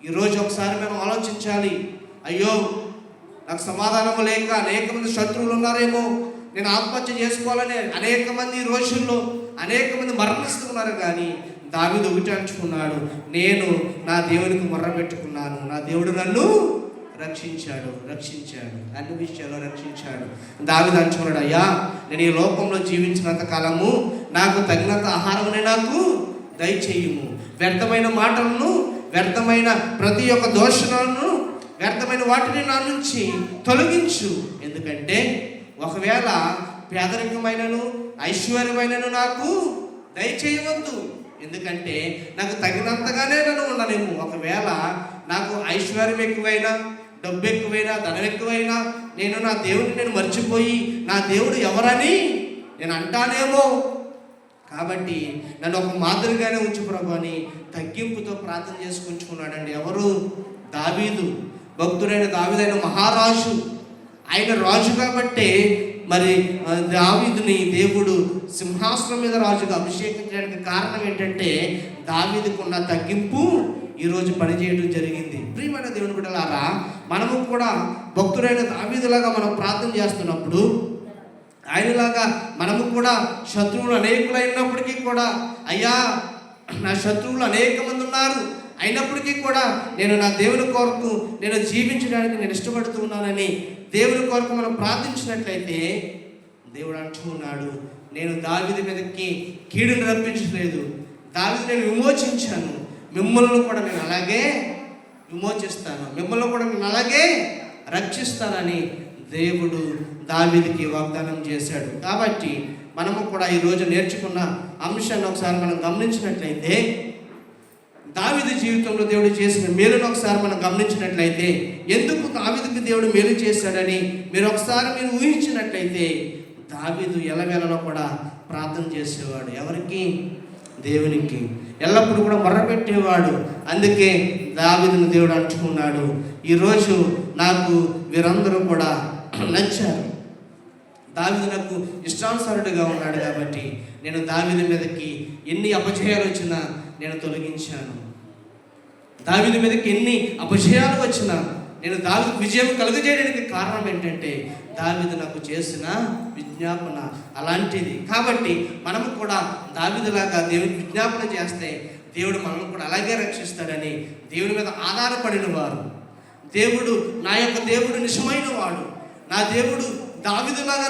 ఈరోజు ఒకసారి మేము ఆలోచించాలి. అయ్యో, నాకు సమాధానం లేక అనేక మంది శత్రువులు ఉన్నారేమో, నేను ఆత్మహత్య చేసుకోవాలని అనేక మంది ఈ రోజుల్లో అనేక మంది మరణిస్తున్నారు. కానీ దావీదు ఒకటి అంచుకున్నాడు, నేను నా దేవునికి మొర్ర పెట్టుకున్నాను, నా దేవుడు నన్ను రక్షించాడు, అన్ని విషయాల్లో రక్షించాడు. దావీదు అంచుకున్నాడు, అయ్యా, నేను ఈ లోకంలో జీవించినంత కాలము నాకు తగినంత ఆహారమునే నాకు దయచేయుము, వ్యర్థమైన మాటలను, వ్యర్థమైన ప్రతి ఒక్క దోషణలను, వ్యర్థమైన వాటిని నా నుంచి తొలగించు. ఎందుకంటే ఒకవేళ పేదరికమైనను ఐశ్వర్యమైనను నాకు దయచేయవద్దు, ఎందుకంటే నాకు తగినంతగానే నన్ను ఉండలేము. ఒకవేళ నాకు ఐశ్వర్యం ఎక్కువైనా, డబ్బు ఎక్కువైనా, ధనం ఎక్కువైనా నేను నా దేవుడిని మర్చిపోయి నా దేవుడు ఎవరని నేను అంటానేమో. కాబట్టి నన్ను ఒక మాదిరిగానే ఉంచు ప్రభు అని తగ్గింపుతో ప్రార్థన చేసుకుంటున్నాడండి. ఎవరు? దావీదు. భక్తుడైన దావీదైన మహారాజు, ఆయన రాజు కాబట్టే మరి దావీదుని దేవుడు సింహాసనం మీద రాజుగా అభిషేకించడానికి కారణం ఏంటంటే దావీదుకున్న తగ్గింపు ఈరోజు పనిచేయడం జరిగింది. ప్రియమైన దేవుని బిడ్డలారా, మనము కూడా భక్తుడైన దావీదులాగా మనం ప్రార్థన చేస్తున్నప్పుడు ఆయనలాగా మనము కూడా శత్రువులు అనేకులైనప్పటికీ కూడా, అయ్యా, నా శత్రువులు అనేక మంది ఉన్నారు, అయినప్పటికీ కూడా నేను నా దేవుని కొరకు నేను జీవించడానికి నేను ఇష్టపడుతూ ఉన్నానని దేవుని కొరకు మనం ప్రార్థించినట్లయితే దేవుడు అంటూ ఉన్నాడు, నేను దావీదు మీదకి కీడును రప్పించలేదు, దావీదు నేను విమోచించాను, మిమ్మల్ని కూడా నేను అలాగే విమోచిస్తాను, మిమ్మల్ని కూడా నేను అలాగే రక్షిస్తానని దేవుడు దావీదుకి వాగ్దానం చేశాడు. కాబట్టి మనము కూడా ఈరోజు నేర్చుకున్న అంశాన్ని ఒకసారి మనం గమనించినట్లయితే, దావీదు జీవితంలో దేవుడు చేసిన మేలును ఒకసారి మనం గమనించినట్లయితే, ఎందుకు దావీదుకి దేవుడు మేలు చేశాడని మీరు ఒకసారి ఊహించినట్లయితే, దావీదు ఎల్లవేళలో కూడా ప్రార్థన చేసేవాడు. ఎవరికి? దేవునికి. ఎల్లప్పుడూ కూడా మొర్రపెట్టేవాడు. అందుకే దావీదును దేవుడు అంటుకున్నాడు, ఈరోజు నాకు వీరందరూ కూడా నచ్చారు, దావీదు నాకు ఇష్టానుసారుడిగా ఉన్నాడు కాబట్టి నేను దావీదు మీదకి ఎన్ని అపజయాలు వచ్చినా నేను తొలగించాను, దావీదు మీదకి ఎన్ని అపజయాలు వచ్చినా నేను దావీదుకు విజయం కలుగజేయడానికి కారణం ఏంటంటే దావీదు నాకు చేసిన విజ్ఞాపన అలాంటిది. కాబట్టి మనము కూడా దావీదులాగా దేవునికి విజ్ఞాపన చేస్తే దేవుడు మనల్ని కూడా అలాగే రక్షిస్తాడని దేవుని మీద ఆధారపడిన వారు, దేవుడు నా యొక్క దేవుడు నిజమైన వాడు, నా దేవుడు దావీదులాగా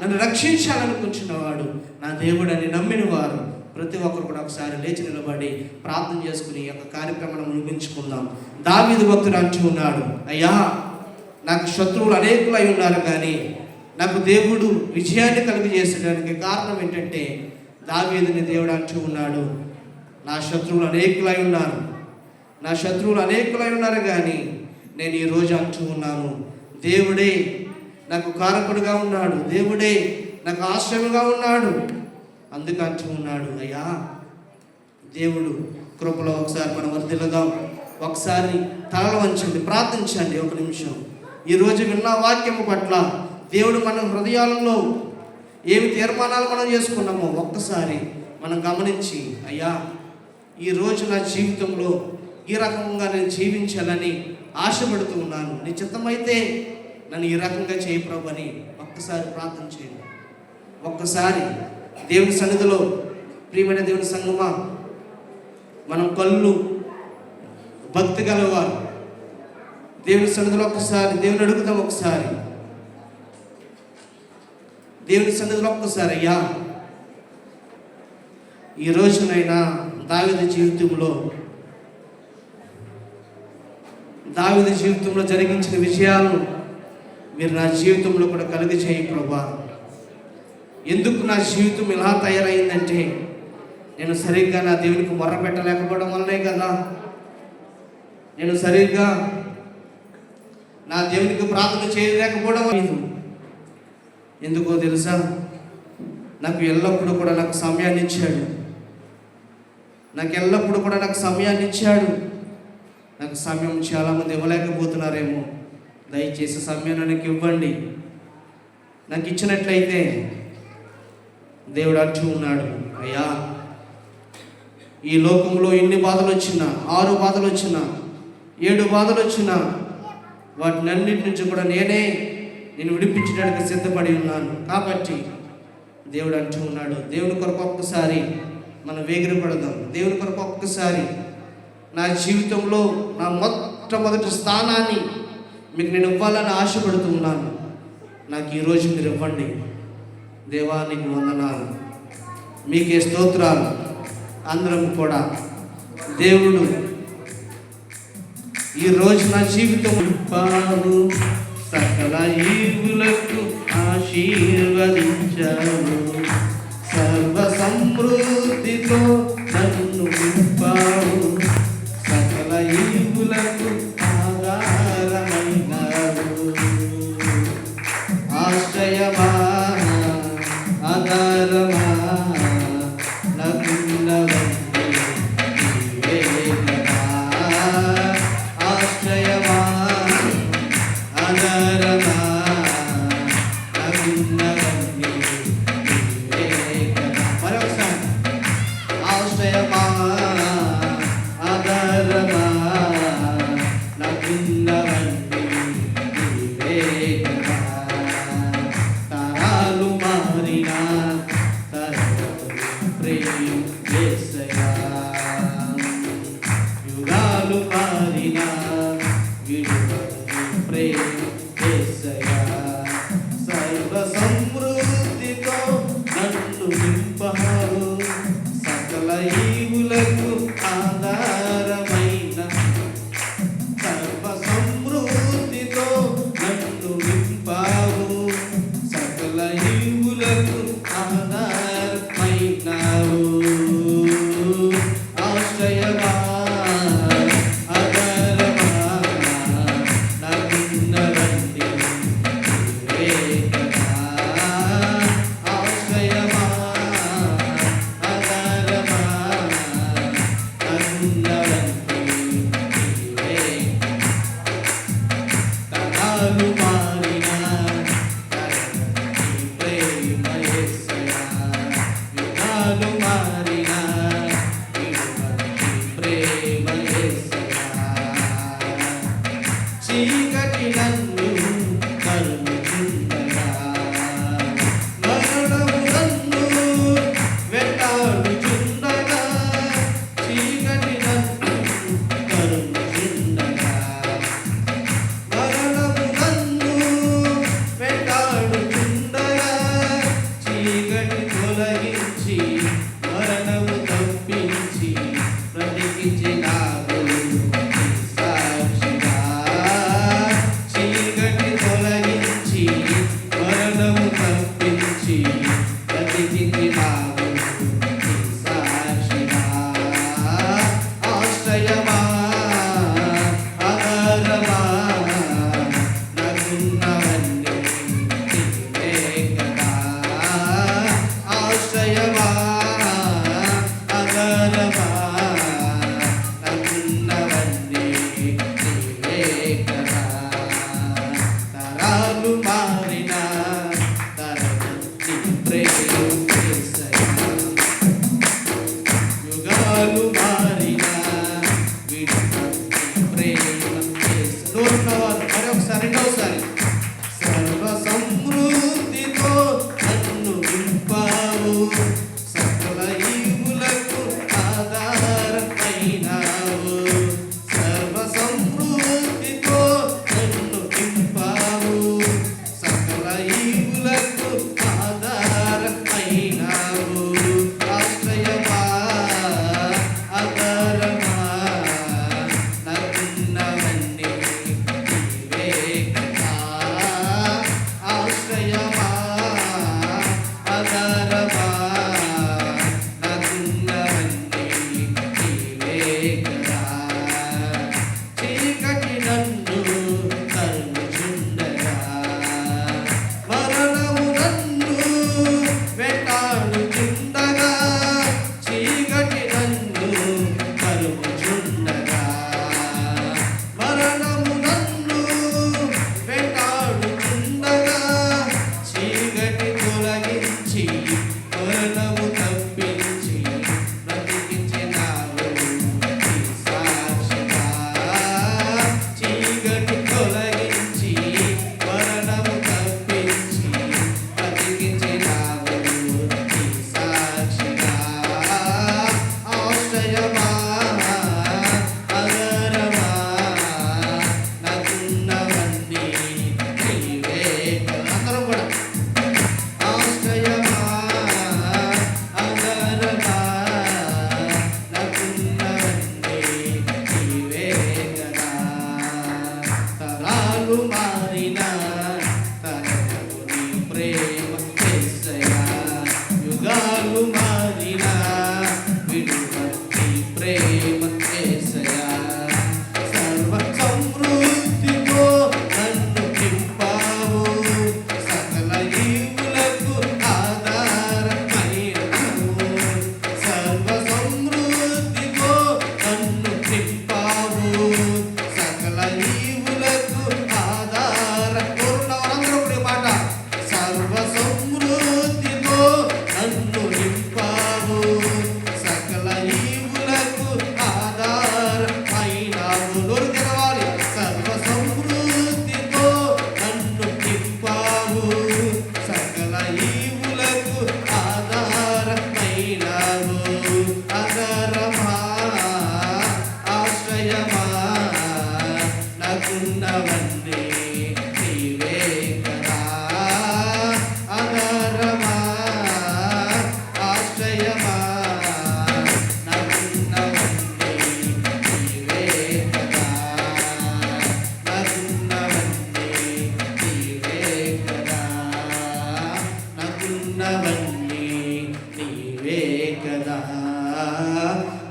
నన్ను రక్షించాలనుకుంటున్నవాడు నా దేవుడు అని నమ్మిన వారు ప్రతి ఒక్కరు కూడా ఒకసారి లేచి నిలబడి ప్రార్థన చేసుకుని ఈ యొక్క కార్యక్రమాన్ని ముగించుకుందాం. దావీదు భక్తుడు అంటూ ఉన్నాడు, అయ్యా నాకు శత్రువులు అనేకులై ఉన్నారు, కానీ నాకు దేవుడు విజయాన్ని కలుగజేసడానికి కారణం ఏంటంటే దావీదుని దేవుడు అంటూ ఉన్నాడు, నా శత్రువులు అనేకులై ఉన్నారు కానీ నేను ఈరోజు అంటూ ఉన్నాను, దేవుడే నాకు కారకుడుగా ఉన్నాడు, దేవుడే నాకు ఆశ్రయంగా ఉన్నాడు. అందుకు అంటూ ఉన్నాడు, అయ్యా దేవుడు కృపలో ఒకసారి మనం వర్ధిల్లుదాం. ఒకసారి తలలు వంచండి, ప్రార్థించండి ఒక నిమిషం. ఈరోజు విన్న వాక్యము పట్ల దేవుడు మన హృదయాలలో ఏమి తీర్మానాలు మనం చేసుకున్నామో ఒక్కసారి మనం గమనించి, అయ్యా ఈరోజు నా జీవితంలో ఈ రకంగా నేను జీవించాలని ఆశపడుతూ ఉన్నాను, నీ చిత్తమైతే నన్ను ఈ రకంగా చేయి ప్రభు అని ఒక్కసారి ప్రార్థన చేయండి. ఒక్కసారి దేవుని సన్నిధిలో ప్రియమైన దేవుని సంగమా, మనం కళ్ళు భక్తి గలవారు దేవుని సన్నిధిలో ఒక్కసారి దేవుని అడుగుతాం. ఒకసారి దేవుని సన్నిధిలో ఒక్కసారి, అయ్యా ఈ రోజునైనా దావీదు జీవితంలో జరిగించిన విజయాలను మీరు నా జీవితంలో కూడా కలుగజేయి ప్రభా. ఎందుకు నా జీవితం ఇలా తయారైందంటే నేను సరిగ్గా నా దేవునికి మొర్ర పెట్టలేకపోవడం వల్లనే కదా. నేను సరిగ్గా నా దేవునికి ప్రార్థన చేయలేకపోవడం లేదు. ఎందుకో తెలుసా, నాకు ఎల్లప్పుడూ కూడా నాకు సమయాన్ని ఇచ్చాడు. నాకు సమయం చాలామంది ఇవ్వలేకపోతున్నారేమో. దయచేసి సమయాన్ని నాకు ఇవ్వండి. నాకు ఇచ్చినట్లయితే దేవుడు అంటూ ఉన్నాడు, అయ్యా ఈ లోకంలో ఎన్ని బాధలు వచ్చినా, 6 బాధలు వచ్చినా, 7 బాధలు వచ్చినా, వాటిని అన్నిటి నుంచి కూడా నేను విడిపించడానికి సిద్ధపడి ఉన్నాను. కాబట్టి దేవుడు అంటూ ఉన్నాడు, దేవుని కొరకు ఒక్కసారి మనం వేగిరపడదాం. దేవుని కొరకు ఒక్కసారి నా జీవితంలో నా మొట్టమొదటి స్థానాన్ని మీకు నేను ఇవ్వాలని ఆశపడుతూ ఉన్నాను. నాకు ఈరోజు మీరు ఇవ్వండి. దేవా నీకు వందనాలు, మీకే స్తోత్రాలు. అందరం కూడా దేవుడు ఈరోజు నా జీవితం పాడు సకల ఈవులకు ఆశీర్వదించాడు, సర్వ సమృద్ధితో నన్ను నింపాడు, సకల ఈవులకు ఆధారమైనాడు. ఆశ్రయమా ఆధారమా నకున్నవన్నీ నీవే కదా. ఆశ్రయమా ఆధారమా నకున్నవన్నీ నీవే కదా. మరొకసారి ఆశ్రయమా ఆధారమా నకున్నవన్నీ నీవే కదా. తరాలు మారినా యుగాలు మారినా సర్వ సమృద్ధితో నన్ను నింపాడు, సకల ఈవులకు ఆధారమైన సర్వ సమృద్ధితో నన్ను నింపాడు, సకల ఈవులకు ఆధారమైనావు. ఆశ్రయమా ఆధారమా నకున్నవన్నీ నీవే కదా. ఆశ్రయమా ఆధారమా నకున్నవన్నీ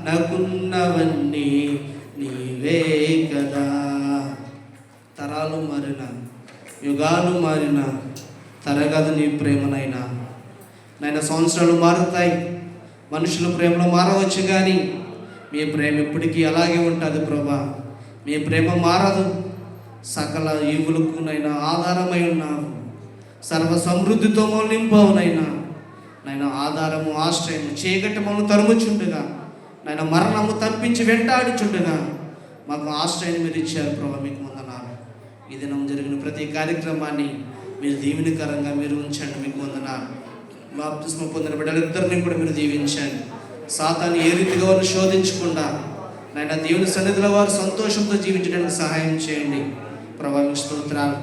నాకున్నవన్నీ నీవే కదా. తరాలు మారిన, యుగాలు మారిన తరగదు నీ ప్రేమనైనా. నైనా సంవత్సరాలు మారుతాయి, మనుషుల ప్రేమలో మారవచ్చు, కానీ మీ ప్రేమ ఎప్పటికీ అలాగే ఉంటుంది ప్రభా. మీ ప్రేమ మారదు. సకల ఈవులకు నైనా ఆధారమై ఉన్నావు, సర్వ సమృద్ధితో నింపవునైనా. నైనా ఆధారము, ఆశ్రయము, చీకటి మమ్మల్ని తరుముచుండగా, నైనా మరణము తప్పించి వెంటాడుచుండగా మాకు ఆశ్రయాన్ని మీరు ఇచ్చారు ప్రభా. మీకు వందనాలు. ఈ దినం జరిగిన ప్రతి కార్యక్రమాన్ని మీరు దీవెనకరంగా మీరు ఉంచండి. మీకు వందనాలు. బాప్తిస్మం పొందిన బిడ్డలిద్దరిని కూడా మీరు దీవించండి. సాతాను ఏ రీతిగా వారు శోధించకుండా నాయన దేవుని సన్నిధిలో వారు సంతోషంతో జీవించడానికి సహాయం చేయండి ప్రభా. మీకు స్తోత్రాలు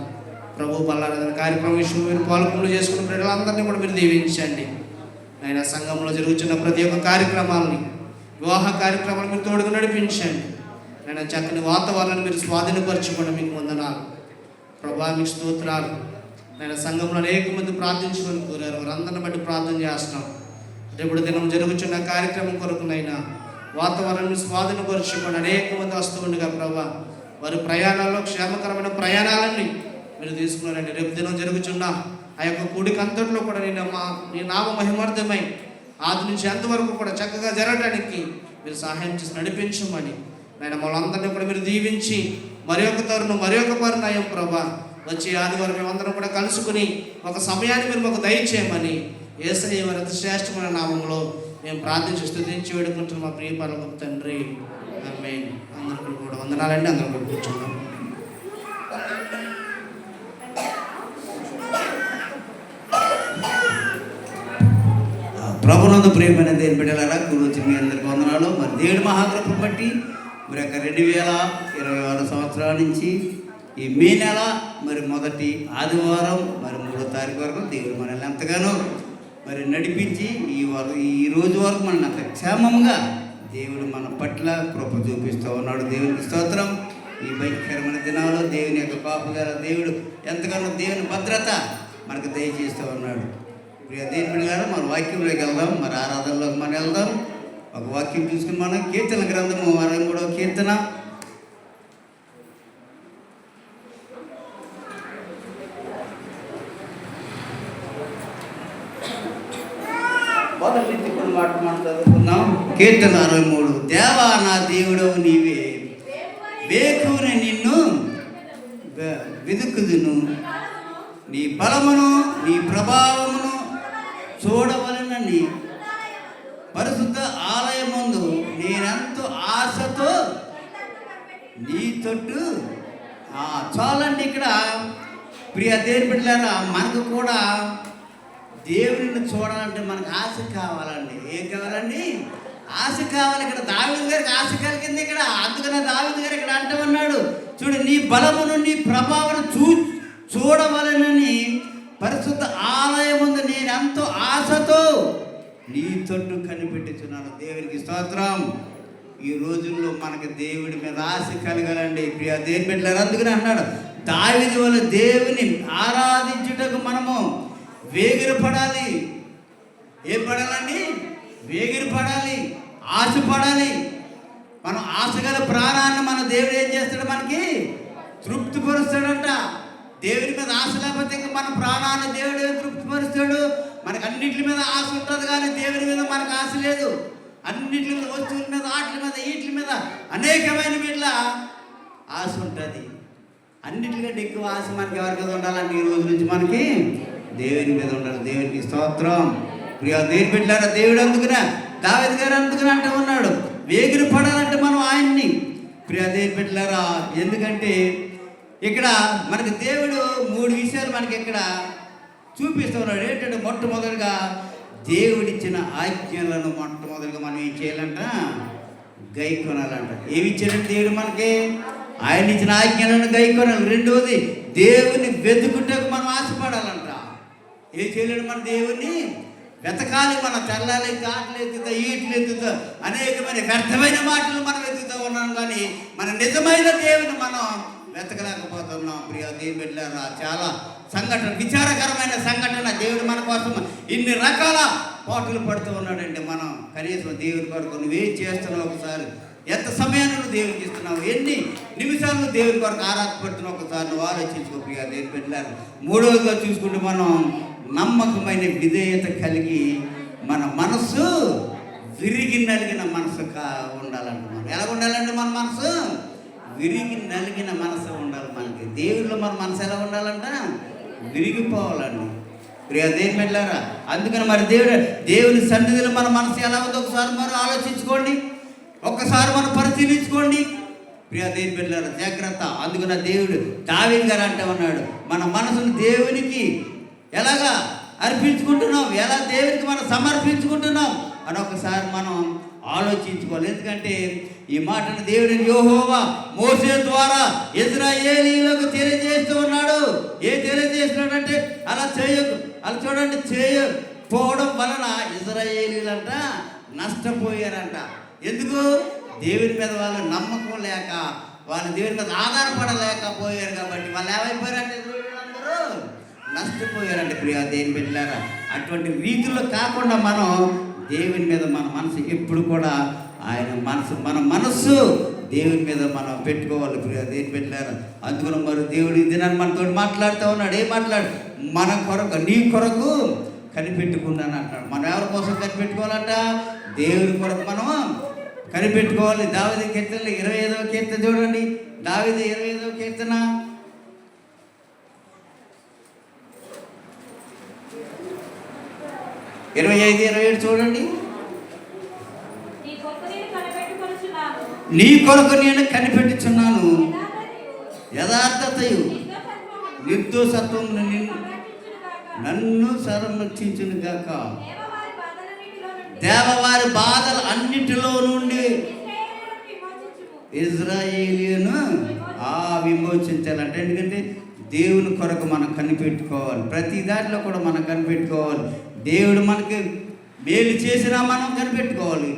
ప్రభు. పల్లారాధన కార్యక్రమం విషయంలో మీరు పాల్గొనలు చేసుకున్న ప్రజలందరినీ కూడా మీరు దీవించండి. నాయన సంఘంలో జరుగుతున్న ప్రతి ఒక్క కార్యక్రమాలని, వివాహ కార్యక్రమాలను మీరు తోడుగా నడిపించండి. నాయన చక్కని వాతావరణాన్ని మీరు స్వాధీనపరచుకోండి. మీకు వందనాలు ప్రభా. మీకు స్తోత్రాలు. నేను సంఘంలో అనేక మంది ప్రార్థించుకొని కోరారు, వారందరిని బట్టి ప్రార్థన చేస్తున్నాం. రేపటి దినం జరుగుతున్న కార్యక్రమం కొరకునైనా వాతావరణాన్ని స్వాధీనపరుచుకొని అనేక మంది వస్తూ ఉండగా ప్రభా, వారి ప్రయాణాల్లో క్షేమకరమైన ప్రయాణాలన్నీ మీరు తీసుకున్నారండి. రేపు దినం జరుగుతున్న ఆ యొక్క కూడిక అంతట్లో కూడా నీ నామ మహిమార్థమై ఆది నుంచి అంతవరకు కూడా చక్కగా జరగడానికి మీరు సహాయం చేసి నడిపించమని నేను మనందరినీ కూడా మీరు దీవించి మరి ఒక తరుణం, మరి ఒక పరిణయం ప్రభా వచ్చి ఆదివారం మేమందరం కూడా కలుసుకుని ఒక సమయాన్ని మీరు మాకు దయచేయమని యేసయ్య వారి అతి శ్రేష్టమైన నామంలో మేము ప్రార్థించి స్తుతించి వేడుకుంటున్నాం మా ప్రియ పరలోకపు తండ్రి. ఆమేన్. అందరికీ కూడా వందనాలండి. అందరూ కూడా కూర్చున్నాం. ప్రభునందు ప్రియమైన దేవుని బిడ్డలారా, గురించి మీ అందరికీ వందనాలు. మరి దేవుడి మహాకృపను బట్టి మరి యొక్క 2026 సంవత్సరాల నుంచి ఈ మే నెల మరి మొదటి ఆదివారం మరి 3వ తారీఖు వరకు దేవుడు మనల్ని ఎంతగానో మరి నడిపించి ఈ రోజు వరకు మనల్ని అంత క్షేమంగా దేవుడు మన పట్ల కృప చూపిస్తూ ఉన్నాడు. దేవునికి స్తోత్రం. ఈ భయంకరమైన దినాల్లో దేవుని యొక్క కాపుదల, దేవుడు ఎంతగానో దేవుని భద్రత మనకు దయచేస్తూ ఉన్నాడు. ప్రియ దేవుని బిడ్డలారా, మన వాక్యంలోకి వెళ్దాం. మరి ఆరాధనలోకి మనం వెళ్దాం. ఒక వాక్యం చూసుకుని మనం కీర్తన గ్రంథము 63వ కీర్తన మొదటి నుంచి కొన్ని మాట చదువుకున్నాం. కీర్తన 63. దేవా నా దేవుడవు నీవే, వేకువని నిన్ను వెదుకుదును, నీ బలమును నీ ప్రభావమును చూడవలనని పరిశుద్ధ ఆలయమందు నేనెంతో ఆశతో నీ తొట్టు. చాలండి. ఇక్కడ ప్రియ దేవుని బిడ్డలారా, మనకు కూడా దేవుడిని చూడాలంటే మనకు ఆశ కావాలండి. ఏం కావాలండి? ఆశ కావాలి. ఇక్కడ దావీదు గారికి ఆశ కలిగింది ఇక్కడ. అందుకనే దావీదు గారు ఇక్కడ అంటామన్నాడు, చూడు నీ బలమును నీ ప్రభావం చూడవలనని పరిశుద్ధ ఆలయముందు నేను ఎంతో ఆశతో నీ తొట్టు కనిపెట్టుచున్నాను. దేవునికి స్తోత్రం. ఈ రోజుల్లో మనకి దేవుడి మీద ఆశ కలగాలండి. ప్రియ దేవుని బిడ్డలారా, అందుకని అన్నాడు దావీదు వల్ల దేవుని ఆరాధించుటకు మనము వేగిరపడాలి. ఏం పడాలండి? వేగిరపడాలి, ఆశపడాలి. మనం ఆశగల ప్రాణాన్ని మన దేవుడు ఏం చేస్తాడు? మనకి తృప్తిపరుస్తాడంట. దేవుడి మీద ఆశ లేకపోతే ఇంకా మన ప్రాణాన్ని దేవుడు ఏం తృప్తిపరుస్తాడు? మనకు అన్నింటి మీద ఆశ ఉంటుంది, కానీ దేవుడి మీద మనకు ఆశ లేదు. అన్నింటి మీద, వస్తువుల మీద, ఆటల మీద, వీటి మీద, అనేకమైన వీళ్ళ ఆశ ఉంటుంది. అన్నింటికంటే ఎక్కువ ఆశ మనకి ఎవరి మీద ఉండాలంటే ఈ రోజు నుంచి మనకి దేవుని మీద ఉండాలి. దేవునికి స్తోత్రం. ప్రియ దేవుని బిడ్డలారా, దేవుడు అందుకునే దావీదు గారు అందుకుని అంటూ ఉన్నాడు వేగిరి పడాలంటే మనం ఆయన్ని. ప్రియ దేవుని బిడ్డలారా, ఎందుకంటే ఇక్కడ మనకి దేవుడు 3 విషయాలు మనకి ఇక్కడ చూపిస్తూ ఉన్నాడు. ఏంటంటే మొట్టమొదటిగా దేవుడిచ్చిన ఆజ్ఞలను మొట్టమొదటిగా మనం ఏం చేయాలంట? గైకొనాలంట. ఏమి ఇచ్చాడంటే దేవుడు మనకి? ఆయన ఇచ్చిన ఆజ్ఞలను గైకొనాలి. రెండవది దేవుని వెతుకుటకు మనం ఆశపడాలంట. ఏం చేయలేడు? మన దేవుణ్ణి వెతకాలి. మనం తెల్లాలి, కాట్లు ఎత్తుతా, ఈట్లు ఎత్తుతా, అనేకమైన వ్యర్థమైన మాటలు మనం వెతుకుతూ ఉన్నాం, కానీ మన నిజమైన దేవుని మనం వెతకలేకపోతున్నాం. ప్రియ దేవుని బిడ్డలారా, చాలా సంఘటన, విచారకరమైన సంఘటన. దేవుడు మన కోసం ఇన్ని రకాల పాటలు పడుతూ ఉన్నాడండి. మనం కనీసం దేవుని కొరకు నువ్వేం చేస్తున్నావు, ఒకసారి ఎంత సమయాన్ని నువ్వు దేవునికి ఇస్తున్నావు, ఎన్ని నిమిషాలు నువ్వు దేవుని కొరకు ఆరాధపడుతున్నావు, ఒకసారి నువ్వు ఆలోచించుకో ప్రియ దేవుని బిడ్డలారా. మూడవదిగా చూసుకుంటే మనం నమ్మకమైన విధేయత కలిగి మన మనసు విరిగి నలిగిన మనసు ఉండాలంట. మనం ఎలా ఉండాలంటే మన మనసు విరిగి నలిగిన మనసు ఉండాలి. మనకి దేవుళ్ళో మన మనసు ఎలా ఉండాలంట, విరిగిపోవాలండి ప్రియ దేవుని బిడ్డలారా. అందుకని మరి దేవుని సన్నిధిలో మన మనసు ఎలా ఉందో ఒకసారి మనం ఆలోచించుకోండి, ఒక్కసారి మనం పరిశీలించుకోండి ప్రియ దేవుని బిడ్డలారా. జాగ్రత్త. అందుకని దేవుడు దావీదు గారు అంటే ఉన్నాడు, మన మనసును దేవునికి ఎలాగా అర్పించుకుంటున్నాం, ఎలా దేవునికి మనం సమర్పించుకుంటున్నాం అని ఒకసారి మనం ఆలోచించుకోవాలి. ఎందుకంటే ఈ మాటను దేవుడు యెహోవా మోసే ద్వారా ఇశ్రాయేలీయులకు తెలియజేస్తూ ఉన్నాడు. తెలియజేస్తున్నాడంటే అలా చూడండి, చేయకపోవడం వలన ఇశ్రాయేలీయులంట నష్టపోయారంట. ఎందుకు? దేవుని మీద వాళ్ళు నమ్మకం లేక, వాళ్ళు దేవుని మీద ఆధారపడలేకపోయారు కాబట్టి వాళ్ళు ఏమైపోయారంటే అందరూ నష్టపోయారంటే ప్రియ దేవుని బిడ్డలారా. అటువంటి రీతిలో కాకుండా మనం దేవుని మీద మన మనసు ఎప్పుడు కూడా మన మనస్సు దేవుని మీద మనం పెట్టుకోవాలి ప్రియ దేవుని బిడ్డలారా. అందుకని మరి దేవుడు ఇది నన్ను మనతో మాట్లాడుతూ ఉన్నాడు. ఏం మాట్లాడు? మన కొరకు, నీ కొరకు కనిపెట్టుకున్నాను అంటాడు. మనం ఎవరి కోసం కనిపెట్టుకోవాలంట? దేవుని కొరకు మనం కనిపెట్టుకోవాలి. దావీదు కీర్తనలు 25వ కీర్తన చూడండి. దావీదు 25వ కీర్తన 25-27 చూడండి. నీ కొరకు నేను కనిపెట్టుచున్నాను, యథార్థతయు నిర్దోషత్వం నన్ను సంరక్షించును గాక. దేవవారి బాధలు అన్నిటిలో నుండి ఇశ్రాయేలీయులను విమోచించాలంటే, ఎందుకంటే దేవుని కొరకు మనం కనిపెట్టుకోవాలి. ప్రతి దాంట్లో కూడా మనం కనిపెట్టుకోవాలి. దేవుడు మనకి మేలు చేసినా మనం కనిపెట్టుకోవాలి,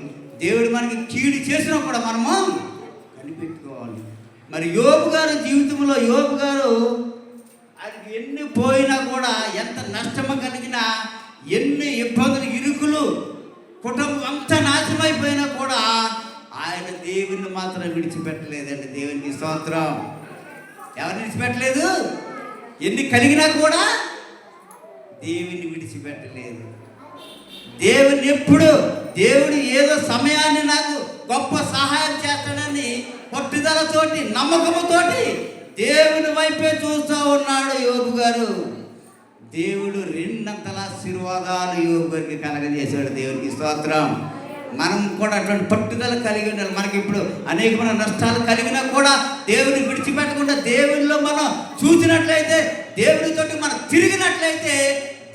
దేవుడు మనకి కీడు చేసినా కూడా మనము కనిపెట్టుకోవాలి. మరి యోబు గారు జీవితంలో, యోబు గారు ఆయనకి ఎన్ని పోయినా కూడా, ఎంత నష్టము కలిగినా, ఎన్ని ఇబ్బందులు, ఇరుకులు, కుటుంబం అంతా నాశనమైపోయినా కూడా ఆయన దేవుని మాత్రం విడిచిపెట్టలేదండి. దేవునికి స్తోత్రం. ఎవరిని విడిచిపెట్టలేదు? ఎన్ని కలిగినా కూడా దేవుని విడిచిపెట్టలేదు. దేవుని ఎప్పుడు, దేవుడు ఏదో సమయాన్ని నాకు గొప్ప సహాయం చేస్తాడని పట్టుదలతోటి, నమ్మకముతోటి దేవుని వైపే చూస్తూ ఉన్నాడు యోబు గారు. దేవుడు రెండంతల ఆశీర్వాదాలు యోబు గారికి కలగజేశాడు. దేవునికి స్తోత్రం. మనం కూడా అటువంటి పట్టుదల కలిగి ఉండాలి. మనకి ఇప్పుడు అనేకమైన నష్టాలు కలిగినా కూడా దేవుని విడిచిపెట్టకుండా దేవునిలో మనం చూసినట్లయితే, దేవునితోటి మనం తిరిగినట్లయితే,